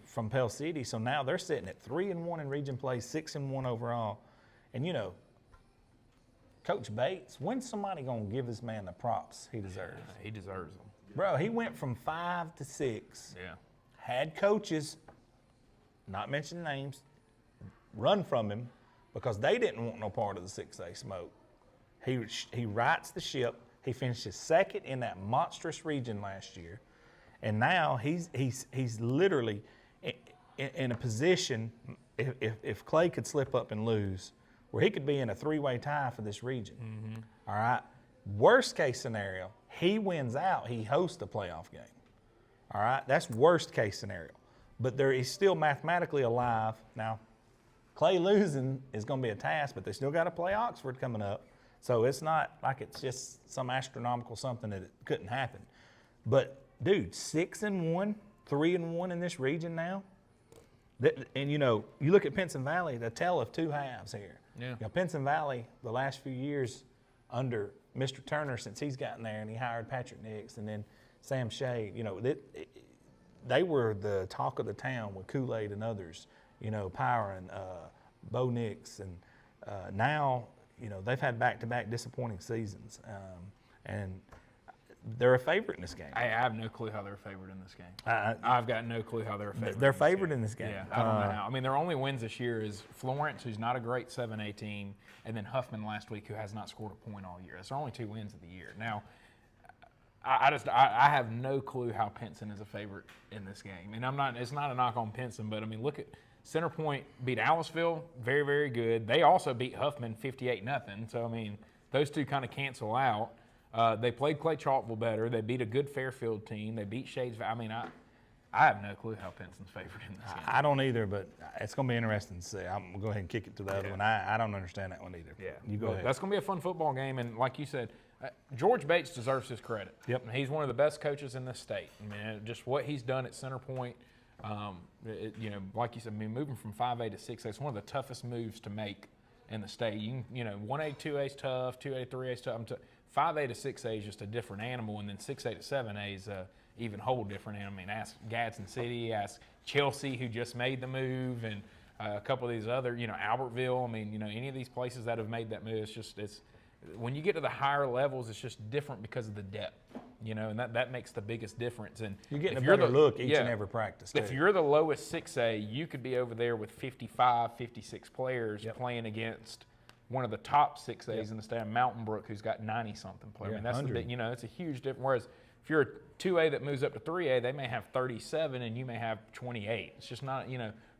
from Pell City. So now they're sitting at 3-1 in region play, 6-1 overall. And, you know, Coach Bates, when's somebody going to give this man the props he deserves? He deserves them. Bro, he went from 5 to 6. Yeah. Had coaches, not mention names, run from him because they didn't want no part of the 6A smoke. He rights the ship. He finishes second in that monstrous region last year. And now he's literally in a position, if Clay could slip up and lose, where he could be in a 3-way tie for this region. All right? Worst case scenario, he wins out. He hosts the playoff game. All right? That's worst case scenario. But he's still mathematically alive. Now, Clay losing is going to be a task, but they still got to play Oxford coming up. So it's not like it's just some astronomical something that it couldn't happen. But, dude, 6-1, 3-1 in this region now. And, you know, you look at Pinson Valley, the tale of two halves here. Yeah. You know, Pinson Valley, the last few years under Mr. Turner, since he's gotten there and he hired Patrick Nix and then Sam Shea, you know, they were the talk of the town with Kool-Aid and others, you know, Power and Bo Nix. And now, you know, they've had back-to-back disappointing seasons. And they're a favorite in this game. I have no clue how they're a favorite in this game. I've got no clue how they're a favorite. They're favored in this game. Yeah, I don't know how. I mean, their only wins this year is Florence, who's not a great 7A team, and then Huffman last week, who has not scored a point all year. That's their only 2 wins of the year. Now, I have no clue how Pinson is a favorite in this game. And it's not a knock on Pinson, but I mean, look at Centerpoint beat Aliceville, very, very good. They also beat Huffman 58-0. So I mean, those two kind of cancel out. They played Clay Chalkville better. They beat a good Fairfield team. They beat Shades. I mean, I have no clue how Pinson's favored in this game. I don't either, but it's going to be interesting to see. I'm going to go ahead and kick it to the other one. I don't understand that one either. Yeah, you go ahead. That's going to be a fun football game, and like you said, George Bates deserves his credit. Yep. He's one of the best coaches in this state. I mean, just what he's done at Centerpoint, you know, like you said, I mean, moving from 5A to 6A, it's one of the toughest moves to make in the state. You know, 1A to 2A is tough, 2A to 3A is tough. 5A to 6A is just a different animal, and then 6A to 7A even whole different. And I mean, ask Gadsden City, ask Chelsea, who just made the move, and a couple of these other, Albertville. I mean, any of these places that have made that move, it's when you get to the higher levels, it's just different because of the depth, and that makes the biggest difference. And you're getting a better look each and every practice, too. If you're the lowest 6A, you could be over there with 55, 56 players playing against one of the top 6As in the state, Mountain Brook, who's got 90-something players. Yeah, I mean, that's 100. the big, it's a huge difference. Whereas if you're a 2A that moves up to 3A, they may have 37 and you may have 28. It's just not,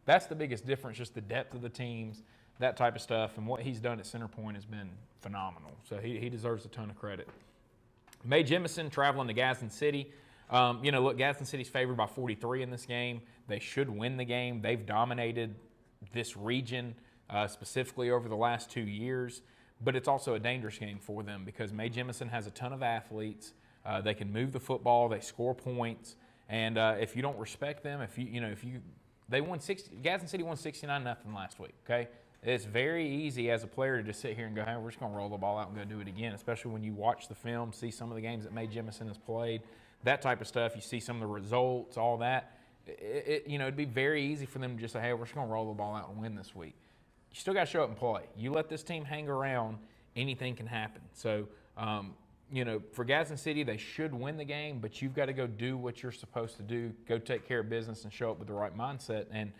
that's the biggest difference, just the depth of the teams, that type of stuff. And what he's done at Center Point has been phenomenal. So he deserves a ton of credit. May Jemison traveling to Gadsden City. Look, Gadsden City's favored by 43 in this game. They should win the game. They've dominated this region specifically over the last 2 years. But it's also a dangerous game for them because May Jemison has a ton of athletes. They can move the football. They score points. And if you don't respect them, they won Gadsden City won 69-0 last week. Okay, it's very easy as a player to just sit here and go, hey, we're just going to roll the ball out and go do it again. Especially when you watch the film, see some of the games that May Jemison has played, that type of stuff. You see some of the results, all that. It'd be very easy for them to just say, hey, we're just going to roll the ball out and win this week. You still got to show up and play. You let this team hang around, anything can happen. So, for Gadsden City, they should win the game, but you've got to go do what you're supposed to do, go take care of business and show up with the right mindset. And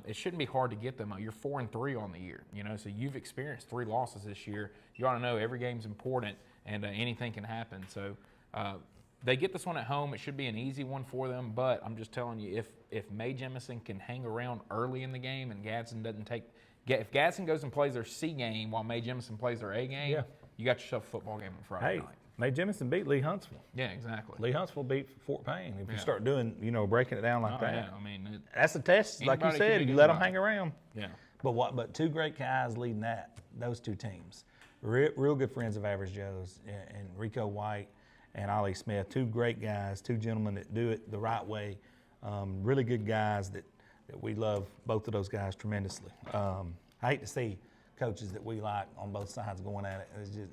it shouldn't be hard to get them. You're 4-3 on the year, so you've experienced 3 losses this year. You ought to know every game's important and anything can happen. So they get this one at home. It should be an easy one for them, but I'm just telling you, if May Jemison can hang around early in the game and Gadsden doesn't if Gadsden goes and plays their C game while May Jemison plays their A game, you got yourself a football game on Friday night. May Jemison beat Lee Huntsville. Yeah, exactly. Lee Huntsville beat Fort Payne. If you start doing, breaking it down like that. Yeah, I mean, that's a test, like you said. You let them hang around. Yeah. But 2 great guys leading those 2 teams. Real good friends of Average Joe's, and Rico White and Ollie Smith. 2 great guys, 2 gentlemen that do it the right way. Really good guys that we love both of those guys tremendously. I hate to see coaches that we like on both sides going at it. It's just,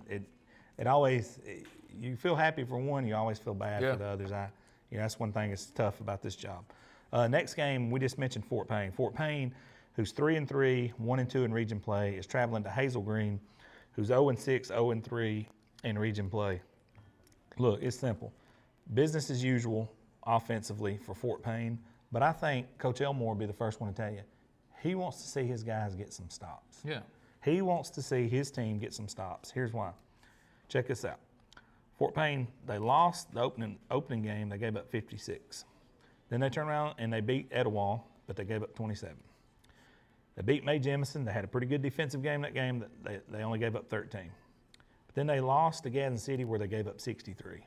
it always, you feel happy for one, you always feel bad for the others. That's one thing that's tough about this job. Next game, we just mentioned Fort Payne. Fort Payne, who's 3-3, 1-2 in region play, is traveling to Hazel Green, who's 0-6, 0-3 in region play. Look, it's simple. Business as usual offensively for Fort Payne, but I think Coach Elmore will be the first one to tell you, he wants to see his guys get some stops. Yeah. He wants to see his team get some stops. Here's why. Check this out. Fort Payne, they lost the opening game. They gave up 56. Then they turned around and they beat Etowah, but they gave up 27. They beat May Jemison. They had a pretty good defensive game that game. They only gave up 13. But then they lost to Gadsden City where they gave up 63.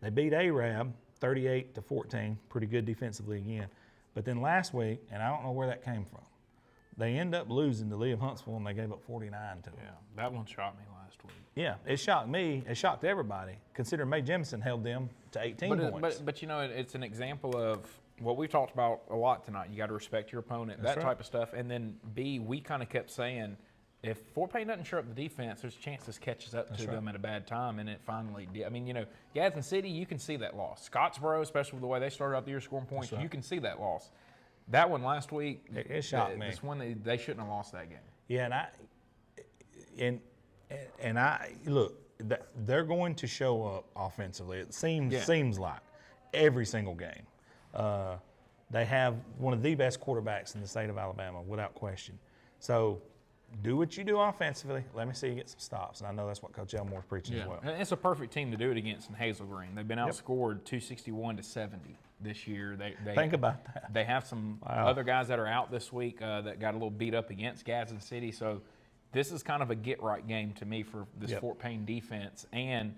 They beat AHSAA 38-14, pretty good defensively again. But then last week, and I don't know where that came from, they end up losing to Lee of Huntsville, and they gave up 49 to them. Yeah, that one shocked me last week. Yeah, it shocked me. It shocked everybody, considering May Jemison held them to 18 points. But it's an example of what we've talked about a lot tonight. You got to respect your opponent, that type of stuff. And then, B, we kind of kept saying, if Fort Payne doesn't show up the defense, there's a chance this catches up to them at a bad time, and it finally did. I mean, Gadsden City, you can see that loss. Scottsboro, especially with the way they started out the year scoring points, you can see that loss. That one last week, it shocked me. This one, they shouldn't have lost that game. Yeah, and I look, they're going to show up offensively. It seems like every single game. They have one of the best quarterbacks in the state of Alabama, without question. So do what you do offensively. Let me see you get some stops. And I know that's what Coach Elmore's preaching as well. And it's a perfect team to do it against in Hazel Green. They've been outscored 261-70 this year. They think about that. They have some other guys that are out this week that got a little beat up against Gadsden City. So this is kind of a get-right game to me for this Fort Payne defense. And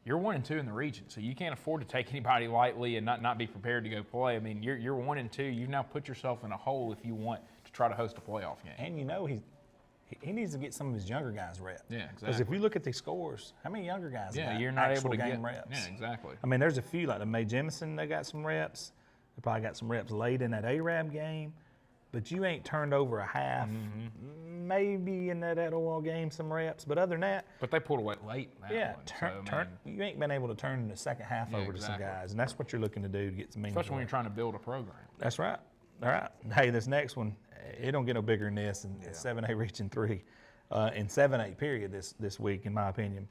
you're 1-2 in the region, so you can't afford to take anybody lightly and not be prepared to go play. I mean, you're 1-2. You've now put yourself in a hole if you want to try to host a playoff game. And he needs to get some of his younger guys reps. Yeah, exactly. Because if we look at the scores, how many younger guys got you're not actual able to game get reps? Yeah, exactly. I mean, there's a few like the May Jemison. They got some reps. They probably got some reps late in that ARAB game. but you ain't turned over a half. Maybe in that Etowah game some reps, but other than that, But they pulled away late in that one. you ain't been able to turn the second half over to some guys, and that's what you're looking to do to get some meaningful. Especially when you're trying to build a program. That's right. All right. Hey, this next one, it don't get no bigger than this in 7A Region 3. In 7A period this week, in my opinion.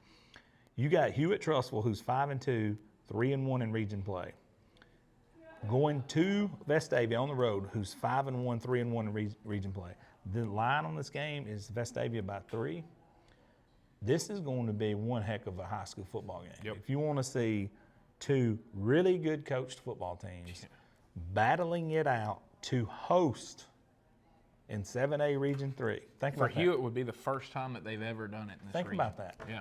You got Hewitt-Trussville, who's 5-2, 3-1 in region play. Going to Vestavia on the road, who's 5-1, 3-1 in region play. The line on this game is Vestavia by 3. This is going to be one heck of a high school football game. Yep. If you want to see two really good coached football teams battling it out to host in 7A Region 3. Think about that. For Hewitt would be the first time that they've ever done it in this Think region. about that. Yeah.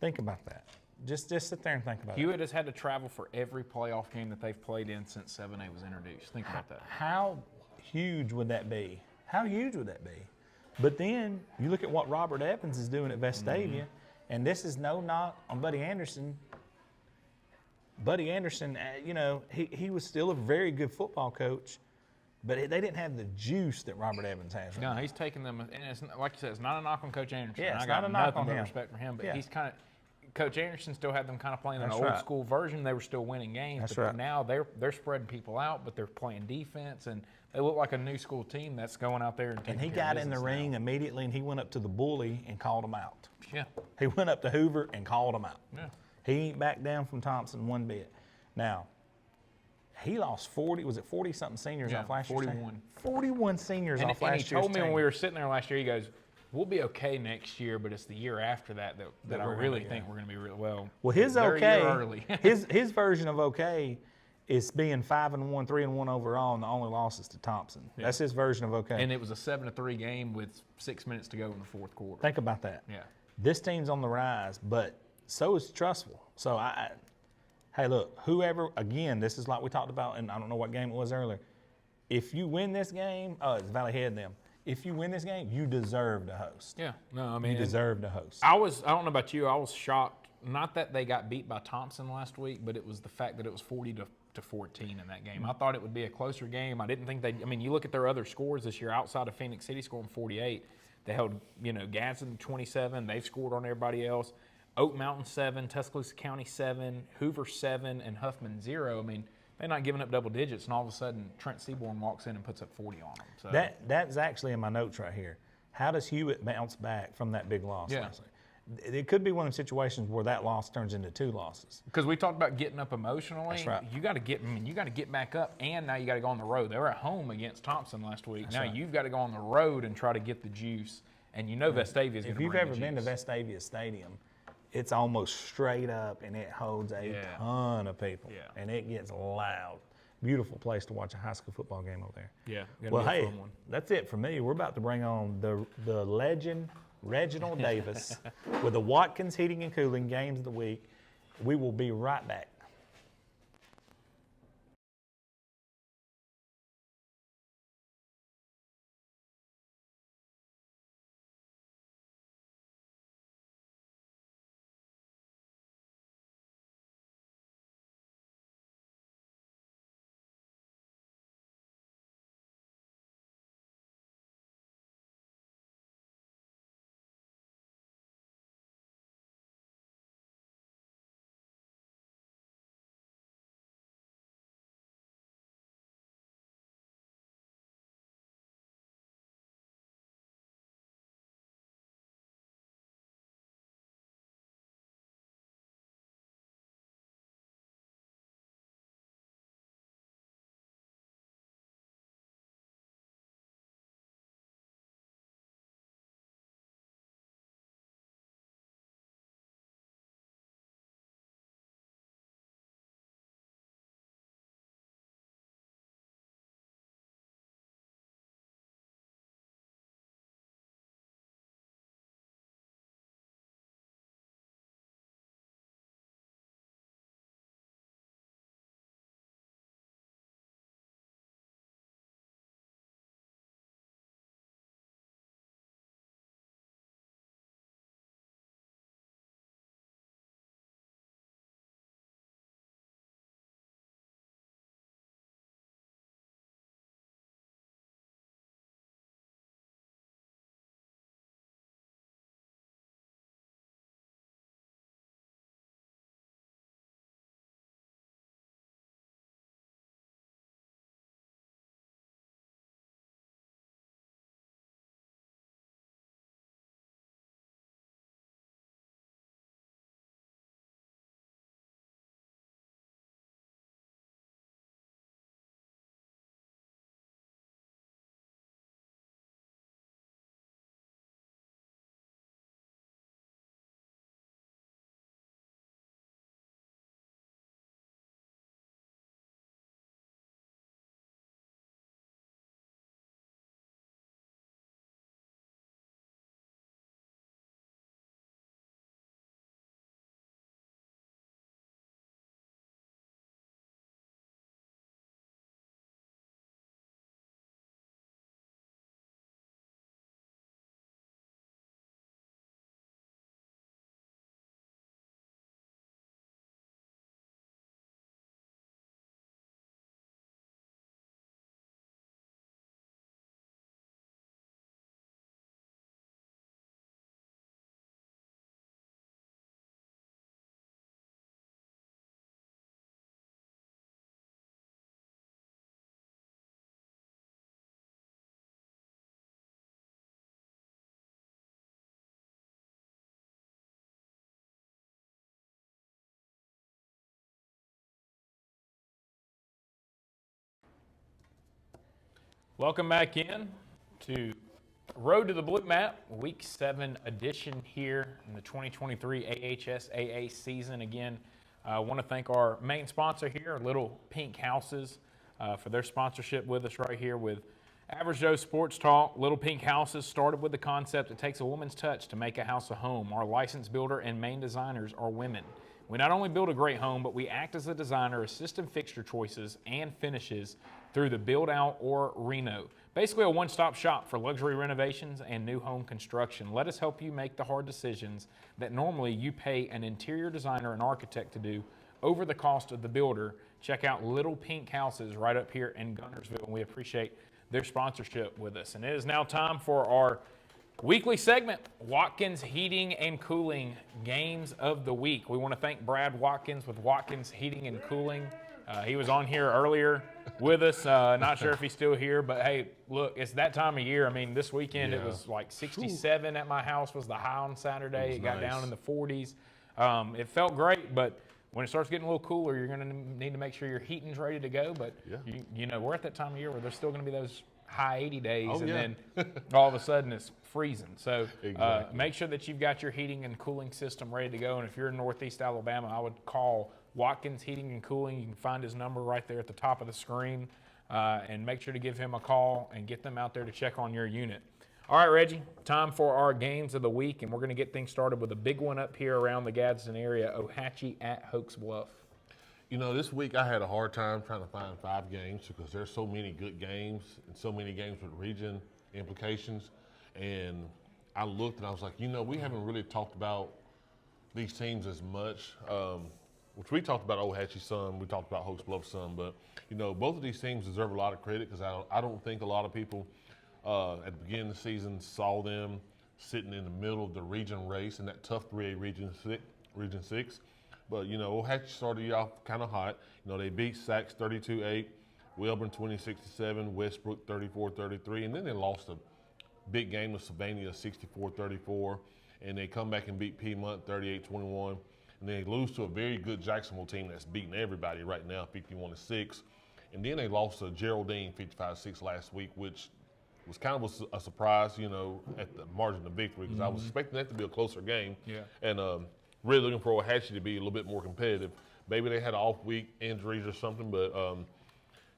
Think about that. Just sit there and think about Hewitt has had to travel for every playoff game that they've played in since 7A was introduced. Think about that. How huge would that be? How huge would that be? But then you look at what Robert Evans is doing at Vestavia, and this is no knock on Buddy Anderson. Buddy Anderson, you know, he was still a very good football coach, but they didn't have the juice that Robert Evans has. Right No, now. he's taking them, and it's like you said, it's not a knock on Coach Anderson. Yeah, it's I got not a knock nothing on but him. respect for him, but Yeah. he's kind of. Coach Anderson still had them kind of playing an That's old right. school version. They were still winning games, That's but right. now they're spreading people out, but they're playing defense, and they look like a new school team that's going out there and taking And he care of got in the business ring now. immediately, and he went up to the bully and called him out. Yeah, He went up to Hoover and called him out. yeah. He ain't back down from Thompson one bit. Now, he lost 40-something seniors Yeah, off last year's team. 41. 41 seniors And off he last year's told me when team. we were sitting there last year, he goes, "We'll be okay next year, but it's the year after that I we're really gonna- think we're going to be really well." Well, his they're a okay, year early. his version of okay is being 5-1, 3-1 overall, and the only loss is to Thompson. That's his version of okay. And it was a 7-3 game with 6 minutes to go in the fourth quarter. Think about that. Yeah. This team's on the rise, but so is Trussville. So hey, look, whoever, again, this is like we talked about, and I don't know what game it was earlier. If you win this game, it's Valley Head them. If you win this game, you deserve to host. Yeah. No, I mean, You deserve to host. I don't know about you, I was shocked. Not that they got beat by Thompson last week, but it was the fact that it was 40-14 in that game. I thought it would be a closer game. I didn't think you look at their other scores this year outside of Phoenix City scoring 48. They held, Gadsden 27. They've scored on everybody else. Oak Mountain 7, Tuscaloosa County 7, Hoover 7, and Huffman 0. I mean, they're not giving up double digits, and all of a sudden Trent Seaborn walks in and puts up 40 on them. So That's actually in my notes right here. How does Hewitt bounce back from that big loss Yeah. last week? It could be one of the situations where that loss turns into 2 losses. because we talked about getting up emotionally, That's right. you got to get back up, and now you got to go on the road. They were at home against Thompson last week. Now right. you've got to go on the road and try to get the juice, and Vestavia is going to If bring you've the ever been to juice. Vestavia Stadium, it's almost straight up, and it holds a Yeah. ton of people, Yeah. and it gets loud. Beautiful place to watch a high school football game over there. Yeah, gonna Well, be a hey, fun one. that's it for me. We're about to bring on the legend, Reginald Davis, with the Watkins Heating and Cooling Games of the Week. We will be right back. Welcome back in to Road to the Blue Map, Week 7 edition here in the 2023 AHSAA season. Again, I want to thank our main sponsor here, Little Pink Houses, for their sponsorship with us right here with Average Joe Sports Talk. Little Pink Houses started with the concept it takes a woman's touch to make a house a home. Our licensed builder and main designers are women. We not only build a great home, but we act as a designer, assist in fixture choices and finishes through the build out or reno. Basically a one-stop shop for luxury renovations and new home construction. Let us help you make the hard decisions that normally you pay an interior designer and architect to do over the cost of the builder. Check out Little Pink Houses right up here in Guntersville, and we appreciate their sponsorship with us. And it is now time for our weekly segment, Watkins Heating and Cooling Games of the Week. We want to thank Brad Watkins with Watkins Heating and Cooling. He was on here earlier with us. Not sure if he's still here, but hey, look, it's that time of year. I mean, this weekend it was like 67 at my house was the high on Saturday. It got down in the 40s. It felt great, but when it starts getting a little cooler, you're going to need to make sure your heating's ready to go. But, you know, we're at that time of year where there's still going to be those high 80 days, then all of a sudden it's freezing. So make sure that you've got your heating and cooling system ready to go. And if you're in Northeast Alabama, I would call Watkins Heating and Cooling. You can find his number right there at the top of the screen, and make sure to give him a call and get them out there to check on your unit. All right, Reggie, time for our games of the week, and we're going to get things started with a big one up here around the Gadsden area, AHSAA at Hoax Bluff. You know, this week I had a hard time trying to find 5 games because there's so many good games and so many games with region implications. And I looked and I was like, you know, we haven't really talked about these teams as much, which we talked about AHSAA some, we talked about Hoax Bluff some, but, you know, both of these teams deserve a lot of credit because I don't think a lot of people at the beginning of the season saw them sitting in the middle of the region race in that tough 3A Region 6. But, you know, AHSAA started off kind of hot. You know, they beat Sachs 32-8, Welborn 26-7, Westbrook 34-33, and then they lost a big game with Sylvania 64-34, and they come back and beat Piedmont 38-21, and they lose to a very good Jacksonville team that's beating everybody right now, 51-6, and then they lost to Geraldine 55-6 last week, which was kind of a surprise, you know, at the margin of victory, because I was expecting that to be a closer game. And really looking for AHSAA to be a little bit more competitive. Maybe they had off week injuries or something, but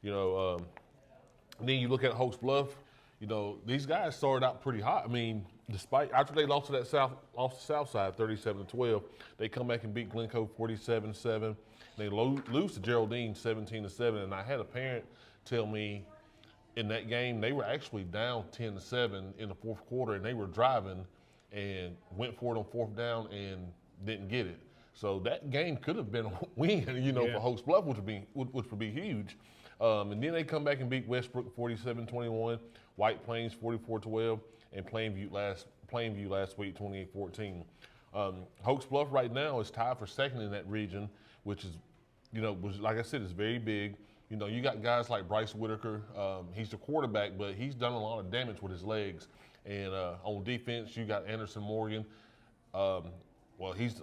you know, then you look at Hoax Bluff. You know, these guys started out pretty hot. I mean, despite after they lost to that South Side 37-12, they come back and beat Glencoe 47-7. They lose to Geraldine 17-7, and I had a parent tell me in that game they were actually down 10-7 in the fourth quarter, and they were driving and went for it on fourth down and didn't get it. So that game could have been a win, you know, for Hoax Bluff, which would be huge. And then they come back and beat Westbrook 47-21, White Plains 44-12, and Plainview last week 28-14. Hoax Bluff right now is tied for second in that region, which is, you know, like I said, is very big. You know, you got guys like Bryce Whitaker. He's the quarterback, but he's done a lot of damage with his legs. And on defense, you got Anderson Morgan. Well, he's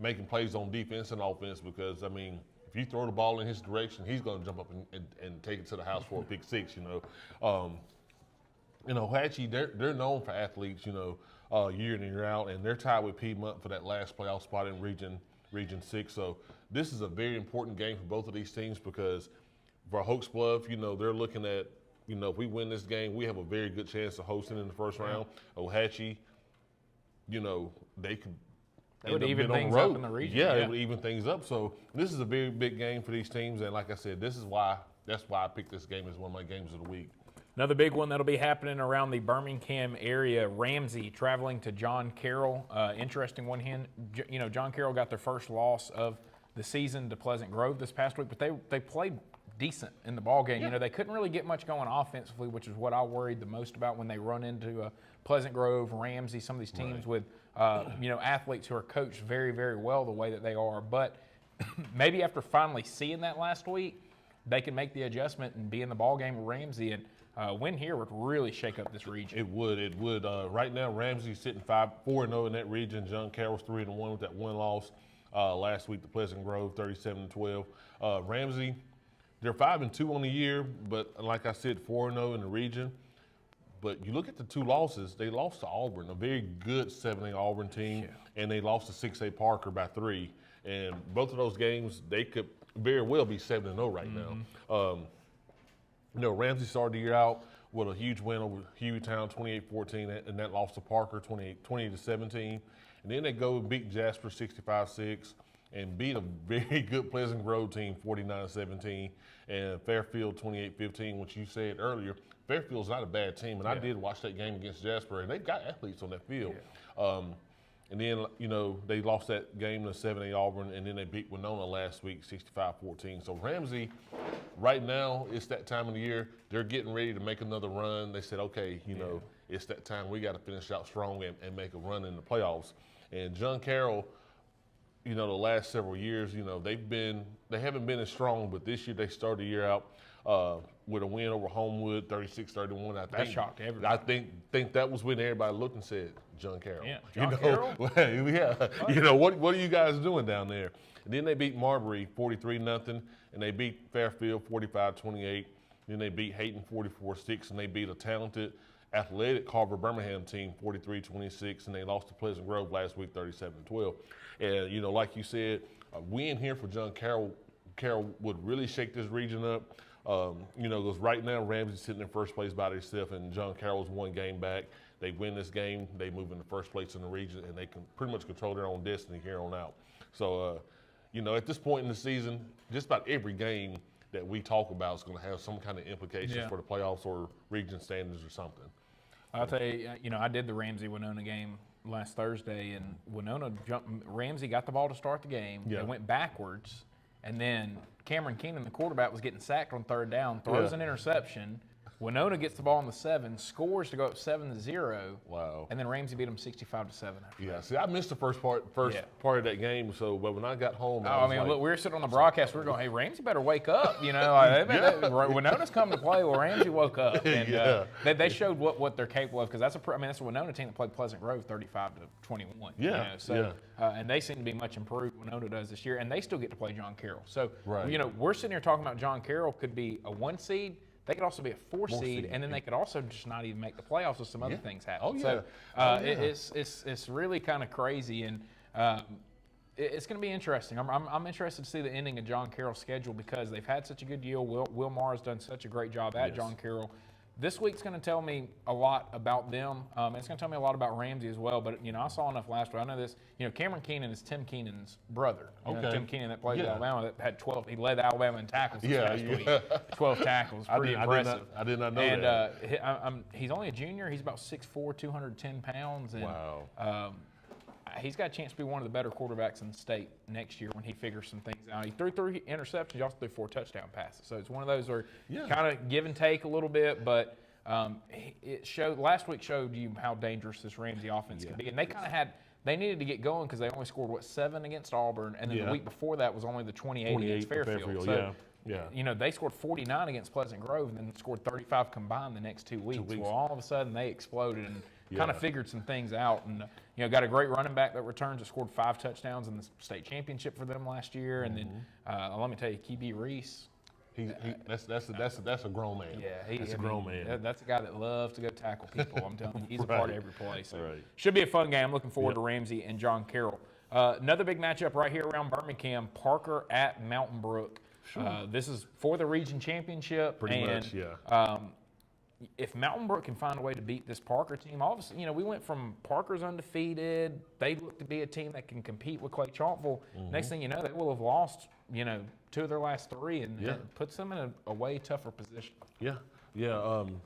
making plays on defense and offense because, I mean, if you throw the ball in his direction, he's going to jump up and take it to the house for a pick six, you know. You know, AHSAA, they're known for athletes, you know, year in and year out, and they're tied with Piedmont for that last playoff spot in Region 6. So this is a very important game for both of these teams because for Hoax Bluff, you know, they're looking at, you know, if we win this game, we have a very good chance of hosting in the first round. AHSAA, you know, they could – They would even things up in the region. Yeah, it would even things up. So this is a very big game for these teams, and like I said, that's why I picked this game as one of my games of the week. Another big one that'll be happening around the Birmingham area, Ramsey traveling to John Carroll. Interesting one here. You know, John Carroll got their first loss of the season to Pleasant Grove this past week, but they played decent in the ball game. You know, they couldn't really get much going offensively, which is what I worried the most about when they run into Pleasant Grove, Ramsey, some of these teams with you know, athletes who are coached very, very well the way that they are. But maybe after finally seeing that last week, they can make the adjustment and be in the ball game with Ramsey, and win here would really shake up this region. It would. Right now, Ramsey's sitting 4-0 in that region. John Carroll's 3-1 with that one loss last week to Pleasant Grove, 37-12. Ramsey, they're 5-2 on the year, but like I said, 4-0 in the region. But you look at the 2 losses, they lost to Auburn, a very good 7A Auburn team, and they lost to 6A Parker by 3. And both of those games, they could very well be 7-0 right now. You know, Ramsey started the year out with a huge win over Hueytown, 28-14, and that lost to Parker, 20-17. And then they go and beat Jasper, 65-6, and beat a very good Pleasant Grove team, 49-17, and Fairfield, 28-15, which you said earlier. Fairfield's not a bad team, and I did watch that game against Jasper, and they've got athletes on that field. And then, you know, they lost that game to 7A Auburn, and then they beat Winona last week, 65-14. So Ramsey, right now, it's that time of the year. They're getting ready to make another run. They said, okay, you know, it's that time. We got to finish out strong and make a run in the playoffs. And John Carroll, you know, the last several years, you know, they haven't been as strong, but this year they started the year out with a win over Homewood, 36-31. That shocked everybody. I think that was when everybody looked and said, John Carroll. Yeah, John Carroll? Yeah. You know, what are you guys doing down there? And then they beat Marbury 43-0, and they beat Fairfield 45-28. Then they beat Hayton 44-6, and they beat a talented, athletic Carver Birmingham team 43-26, and they lost to Pleasant Grove last week 37-12. And, you know, like you said, a win here for John Carroll would really shake this region up. You know, because right now Ramsey's sitting in first place by themselves, and John Carroll's 1 game back. They win this game, they move into first place in the region, and they can pretty much control their own destiny here on out. So, you know, at this point in the season, just about every game that we talk about is going to have some kind of implications for the playoffs or region standings or something. I'll tell you, you know, I did the Ramsey-Winona game last Thursday, and Ramsey got the ball to start the game. They went backwards, and then Cameron Keenan, the quarterback, was getting sacked on 3rd down, throws an interception. Winona gets the ball on the 7, scores to go up 7-0. Wow. And then Ramsey beat them 65-7 after that. See, I missed the first part of that game, so but when I got home, look, we were sitting on the broadcast, we were going, hey, Ramsey better wake up, you know. Winona's come to play, well, Ramsey woke up. And they showed what they're capable of, because that's a Winona team that played Pleasant Grove 35-21. You know, and they seem to be much improved, Winona does this year, and they still get to play John Carroll. So, you know, we're sitting here talking about John Carroll could be a 1 seed. They could also be a 4 seed, and then they could also just not even make the playoffs if some other things happen. So it's really kind of crazy, and it's going to be interesting. I'm interested to see the ending of John Carroll's schedule, because they've had such a good deal. Will Maher's done such a great job at John Carroll. This week's going to tell me a lot about them. It's going to tell me a lot about Ramsey as well. But, you know, I saw enough last week. I know this. You know, Cameron Keenan is Tim Keenan's brother. You know, Tim Keenan that played at Alabama, that had 12. He led Alabama in tackles this past week. 12 tackles. Pretty impressive. I did not know that. And he's only a junior. He's about 6'4", 210 pounds. And, wow. He's got a chance to be one of the better quarterbacks in the state next year when he figures some things out. He threw 3 interceptions. He also threw 4 touchdown passes. So it's one of those where kind of give and take a little bit, but last week showed you how dangerous this Ramsey offense could be. And they kind of they needed to get going, because they only scored, 7 against Auburn, and then the week before that was only the 28 against Fairfield. So, you know, they scored 49 against Pleasant Grove and then scored 35 combined the next 2 weeks. Well, all of a sudden they exploded and kind of figured some things out. And, you know, got a great running back that returns, that scored 5 touchdowns in the state championship for them last year. And then let me tell you, QB Reese. That's a grown man. Yeah, that's a grown man. That's a guy that loves to go tackle people. I'm telling you, he's a part of every play. So should be a fun game. I'm looking forward to Ramsey and John Carroll. Another big matchup right here around Birmingham: Parker at Mountain Brook. This is for the region championship. Pretty much, yeah. If Mountain Brook can find a way to beat this Parker team, obviously, you know, we went from Parker's undefeated. They look to be a team that can compete with Clay Chalkville. Next thing you know, they will have lost, you know, 2 of their last 3, and it puts them in a way tougher position. You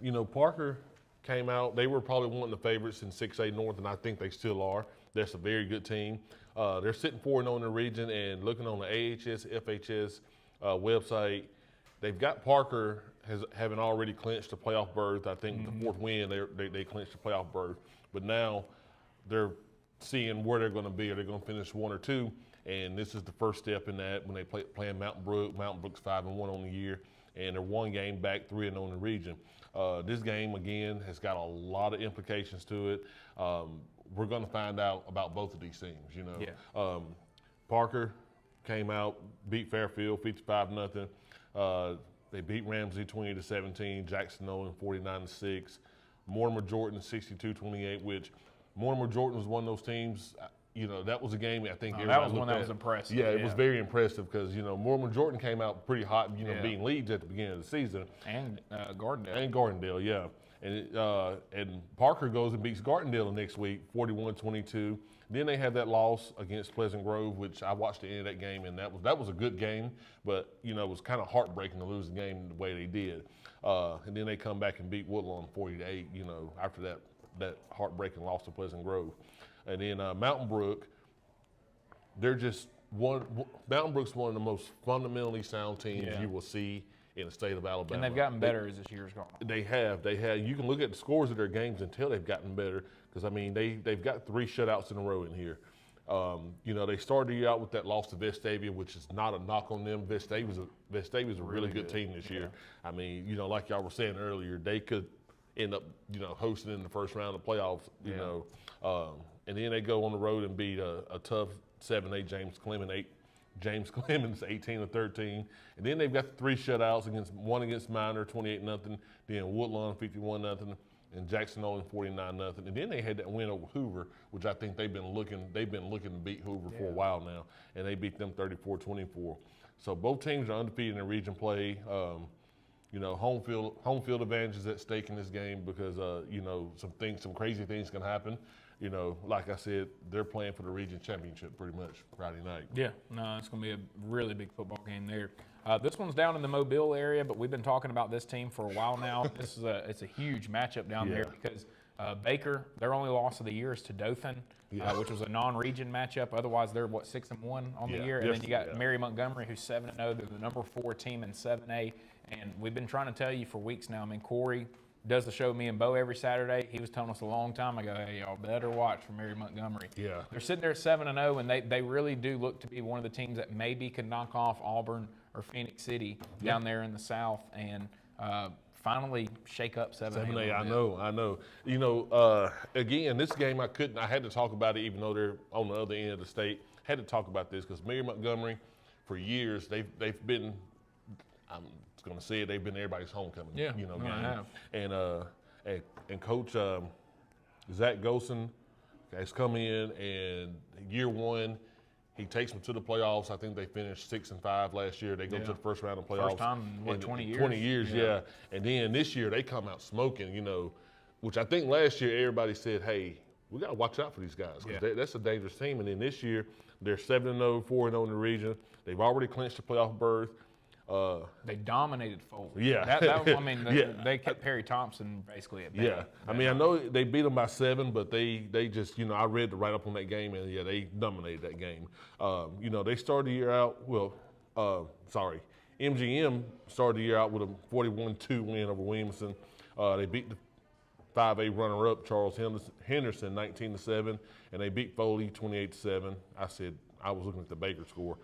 know, Parker came out. They were probably one of the favorites in 6A North, and I think they still are. That's a very good team. They're sitting 4-0 in the region, and looking on the AHS, FHS website, they've got Parker having already clinched the playoff berth. I think the 4th win, they clinched the playoff berth. But now they're seeing where they're going to be. Are they going to finish 1 or 2? And this is the first step in that when they playing Mountain Brook. Mountain Brook's 5-1 on the year, and they're 1 game back, 3-0 in the region. This game, again, has got a lot of implications to it. We're going to find out about both of these teams, you know. Parker came out, beat Fairfield 55-0. They beat Ramsey 20-17, Jackson Nolan 49-6, Mortimer Jordan 62-28, which Mortimer Jordan was one of those teams. That was a game I think that was one that was impressive. Yeah, it was very impressive because Mortimer Jordan came out pretty hot, beating Leeds at the beginning of the season. And Gardendale. And Gardendale, yeah. And Parker goes and beats Gardendale the next week, 41-22. Then they had that loss against Pleasant Grove, which I watched the end of that game, and that was a good game, but it was kind of heartbreaking to lose the game the way they did. And then they come back and beat Woodlawn 40-8. After that heartbreaking loss to Pleasant Grove. And then Mountain Brook, Mountain Brook's one of the most fundamentally sound teams you will see in the state of Alabama. And they've gotten better as this year's gone. They have. You can look at the scores of their games and tell they've gotten better because, they've got 3 shutouts in a row in here. They started the year out with that loss to Vestavia, which is not a knock on them. Vestavia's a really good team this year. Like y'all were saying earlier, they could end up, hosting in the first round of playoffs, and then they go on the road and beat a tough 7A James Clemens 18-13. And then they've got the 3 shutouts one against Minor 28-0, then Woodlawn 51-0, and Jackson Nolan 49-0. And then they had that win over Hoover, which I think they've been looking to beat Hoover for a while now, and they beat them 34-24. So both teams are undefeated in the region play. Home field advantage is at stake in this game because some crazy things can happen. Like I said, they're playing for the region championship pretty much Friday night. Yeah, no, it's going to be a really big football game there. This one's down in the Mobile area, but we've been talking about this team for a while now. It's a huge matchup down there because Baker, their only loss of the year is to Dothan, which was a non-region matchup. Otherwise, they're 6-1 on the year, and then you got Mary Montgomery, who's 7-0. They're the number 4 team in 7A, and we've been trying to tell you for weeks now. Corey does the show with me and Bo every Saturday. He was telling us a long time ago, hey, y'all better watch for Mary Montgomery. Yeah. They're sitting there at 7-0, and they really do look to be one of the teams that maybe could knock off Auburn or Phoenix City down there in the South and finally shake up 7A. I know. Again, this game I had to talk about it even though they're on the other end of the state. Had to talk about this because Mary Montgomery, for years, they've been, I'm going to say it, they've been everybody's homecoming. Yeah, game. And Coach Zach Golson has come in, and year one, he takes them to the playoffs. I think they finished 6-5 last year. They go to the first round of playoffs. First time in 20 years? 20 years, yeah. And then this year they come out smoking, which I think last year everybody said, hey, we got to watch out for these guys because that's a dangerous team. And then this year they're 7-0, 4-0 in the region. They've already clinched the playoff berth. They dominated Foley. Yeah. They kept Perry Thompson basically at bay. Yeah. I know they beat them by 7, but they just, I read the write-up on that game, and, they dominated that game. They started the year out, MGM started the year out with a 41-2 win over Williamson. They beat the 5A runner-up, Charles Henderson, 19-7, and they beat Foley 28-7. I was looking at the Baker score.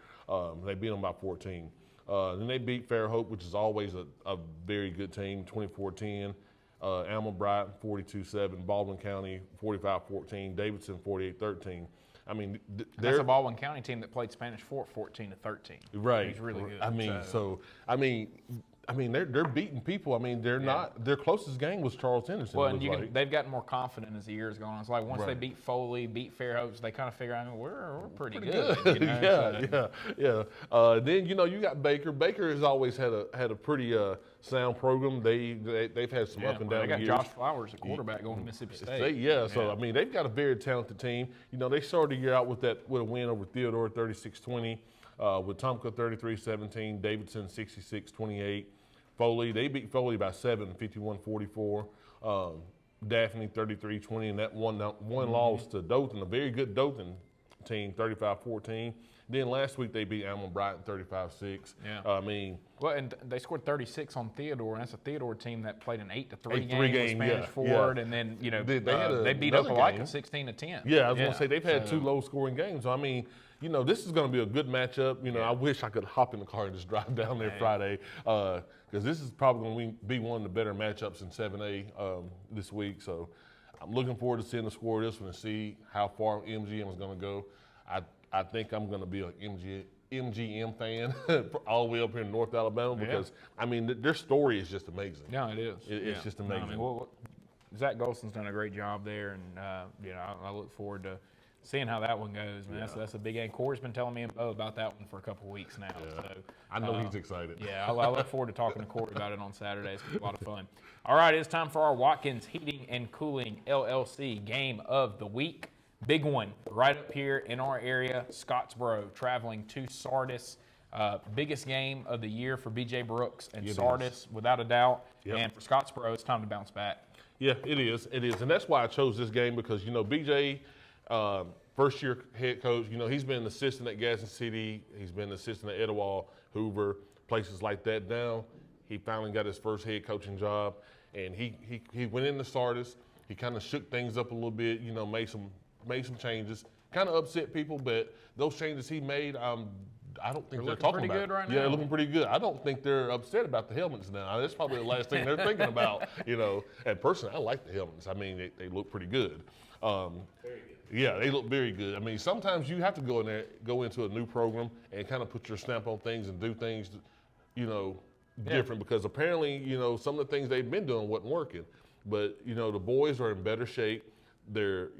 They beat them by 14. Then they beat Fairhope, which is always a very good team, 24-10. Alma Bright, 42-7. Baldwin County, 45-14. Davidson, 48-13. That's a Baldwin County team that played Spanish Fort 14-13. Right. He's really good. They're beating people. They're not. Their closest game was Charles Henderson. Well, and they've gotten more confident as the year's gone on. It's like once they beat Foley, beat Fairhope, they kind of figure out we're pretty good. Then you got Baker. Baker has always had a pretty sound program. They've had some up and down years. They got Josh Flowers, a quarterback, going to Mississippi State. So they've got a very talented team. They started the year out with a win over Theodore, 36-20. With Tomka 33-17, Davidson 66-28. Foley, they beat Foley by 7, 51-44. Daphne 33-20, and that one loss to Dothan, a very good Dothan team, 35-14. Then last week they beat Alma Brighton 35-6. And they scored 36 on Theodore, and that's a Theodore team that played an 8-3 game with Spanish Ford, and then they beat Opelika 16-10. Yeah, I was going to say they've had 2 low-scoring games. This is going to be a good matchup. I wish I could hop in the car and just drive down there Friday because this is probably going to be one of the better matchups in 7A this week. So I'm looking forward to seeing the score of this one and see how far MGM is going to go. I think I'm going to be an MGM fan all the way up here in North Alabama because, I mean, their story is just amazing. Yeah, it is. It's just amazing. I mean, Zach Golson's done a great job there, and I look forward to seeing how that one goes. Man, that's a big game. Corey's been telling me about that one for a couple of weeks now. Yeah. So I know he's excited. Yeah, I look forward to talking to Corey about it on Saturday. It's gonna be a lot of fun. All right, it's time for our Watkins Heating and Cooling LLC game of the week. Big one right up here in our area, Scottsboro, traveling to Sardis. Biggest game of the year for BJ Brooks and Sardis, without a doubt. Yep. And for Scottsboro, it's time to bounce back. Yeah, it is. It is. And that's why I chose this game because, BJ, first-year head coach, he's been an assistant at Gadsden City. He's been an assistant at Etowah, Hoover, places like that. Now he finally got his first head coaching job, and he went into Sardis. He kind of shook things up a little bit, made some changes. Kind of upset people, but those changes he made, I don't think they're talking about. Pretty good right now. Yeah, looking pretty good. I don't think they're upset about the helmets now. That's probably the last thing they're thinking about, And personally, I like the helmets. I mean, they look pretty good. Very good. Yeah, they look very good. I mean, sometimes you have to go into a new program and kind of put your stamp on things and do things, different because apparently, some of the things they've been doing wasn't working. But, the boys are in better shape. They're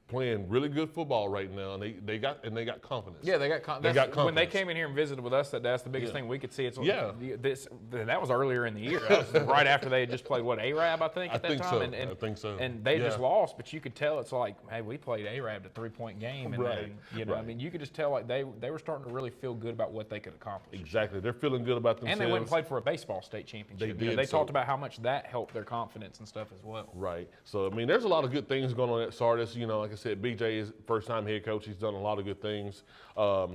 playing really good football right now, and they got confidence. Yeah, they got confidence. When they came in here and visited with us, that's the biggest thing we could see. That was earlier in the year. That was right after they had just played ARAB, I think, at that time. I think so. And they just lost, but you could tell it's like, hey, we played ARAB a 3-point game, and right. I mean, you could just tell like they were starting to really feel good about what they could accomplish. Exactly, they're feeling good about themselves. And they went and played for a baseball state championship. They did. They talked about how much that helped their confidence and stuff as well. Right. So I mean, there's a lot of good things going on at Sardis. Like I said, BJ is first-time head coach. He's done a lot of good things. I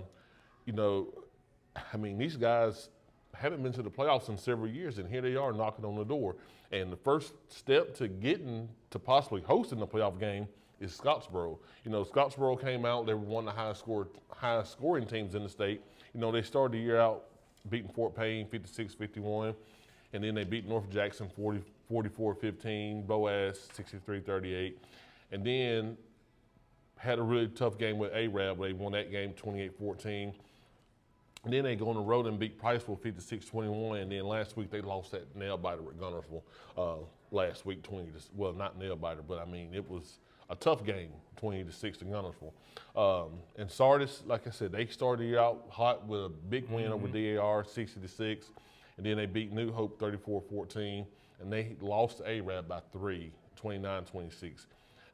mean, these guys haven't been to the playoffs in several years, and here they are knocking on the door. And the first step to getting to possibly hosting the playoff game is Scottsboro. Scottsboro came out. They were one of the highest scoring teams in the state. They started the year out beating Fort Payne 56-51, and then they beat North Jackson 44-15, Boaz 63-38, and then had a really tough game with ARAB. They won that game 28-14. And then they go on the road and beat Priceville 56-21. And then last week they lost that nail biter at Gunnersville. Last week, not nail biter, but I mean it was a tough game, 20-6 to Gunnersville. And Sardis, like I said, they started the year out hot with a big win over DAR 60-6, and then they beat New Hope 34-14, and they lost to ARAB by 3, 29-26.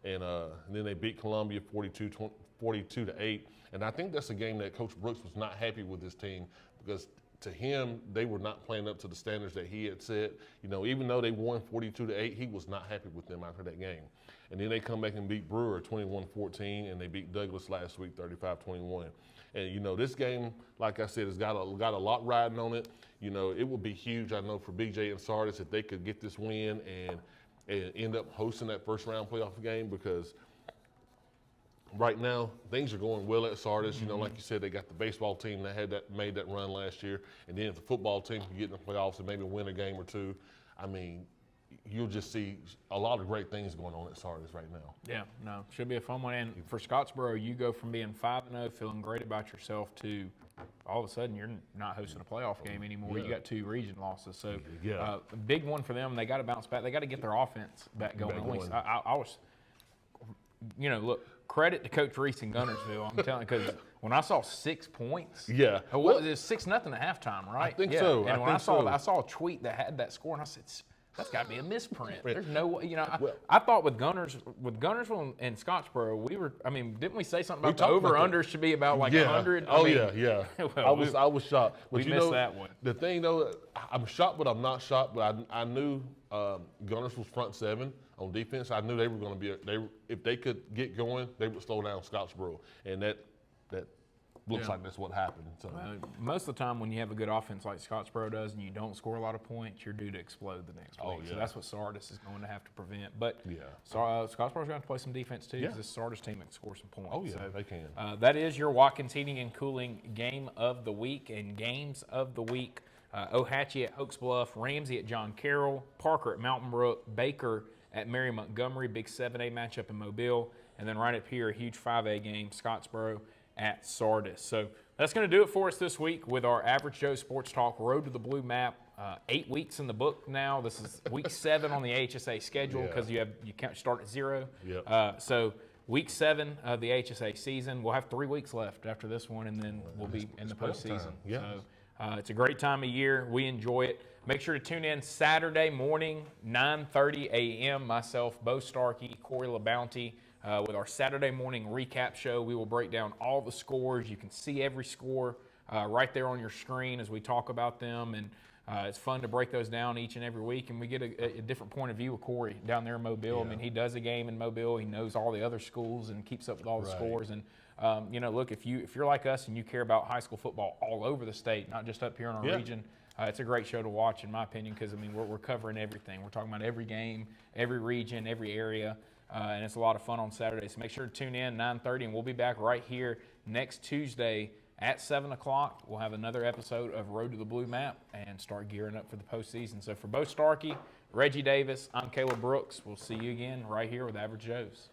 And then they beat Columbia 42-8. And I think that's a game that Coach Brooks was not happy with his team because to him, they were not playing up to the standards that he had set. Even though they won 42-8, he was not happy with them after that game. And then they come back and beat Brewer 21-14, and they beat Douglas last week 35-21. And, this game, like I said, has got a lot riding on it. It would be huge, I know, for BJ and Sardis if they could get this win and end up hosting that first round playoff game because right now things are going well at Sardis. Like you said, they got the baseball team that made that run last year, and then if the football team can get in the playoffs and maybe win a game or two, I mean, you'll just see a lot of great things going on at Sardis right now. Yeah, no, should be a fun one. And for Scottsboro, you go from being 5-0, feeling great about yourself, to all of a sudden you're not hosting a playoff game anymore. Yeah. You got 2 region losses. So a big one for them. They got to bounce back. They got to get their offense back going. I was, look, credit to Coach Reese in Gunnersville. I'm telling you, because when I saw 6 points, yeah, what was it, 6-0 at halftime, right? I think so. And when I saw a tweet that had that score, and I said, that's got to be a misprint. There's no way, I thought with Gunnersville and Scottsboro, didn't we say something about the over-under should be about like 100? Yeah. Well, I was shocked. But we missed that one. The thing though, I'm shocked, but I'm not shocked. But I knew Gunnersville's front 7 on defense. I knew they were going to be. If they could get going, they would slow down Scottsboro, and that looks like that's what happened. So most of the time when you have a good offense like Scottsboro does and you don't score a lot of points, you're due to explode the next week. So that's what Sardis is going to have to prevent. But Scottsboro's going to have to play some defense too because this Sardis team can score some points. Oh, yeah, they can. That is your Watkins Heating and Cooling game of the week and games of the week. Ohatchee at Oaks Bluff, Ramsey at John Carroll, Parker at Mountain Brook, Baker at Mary Montgomery, big 7A matchup in Mobile, and then right up here, a huge 5A game, Scottsboro at Sardis. So that's going to do it for us this week with our Average Joe Sports Talk Road to the Blue Map. 8 weeks in the book now. This is week 7 on the AHSAA schedule because you can't start at 0. Yep. So week 7 of the AHSAA season. We'll have 3 weeks left after this one, and then we'll be in the postseason. Yeah. So it's a great time of year. We enjoy it. Make sure to tune in Saturday morning, 9:30 a.m. Myself, Bo Starkey, Corey LaBounty, with our Saturday morning recap show. We will break down all the scores. You can see every score right there on your screen as we talk about them, and it's fun to break those down each and every week, and we get a different point of view of Corey down there in Mobile. I mean, he does a game in Mobile. He knows all the other schools and keeps up with all the scores. And look, if you're like us and you care about high school football all over the state, not just up here in our region, it's a great show to watch, in my opinion, because we're covering everything. We're talking about every game, every region, every area, and it's a lot of fun on Saturday. So make sure to tune in 9:30, and we'll be back right here next Tuesday at 7 o'clock. We'll have another episode of Road to the Blue Map and start gearing up for the postseason. So for Bo Starkey, Reggie Davis, I'm Caleb Brooks. We'll see you again right here with Average Joe's.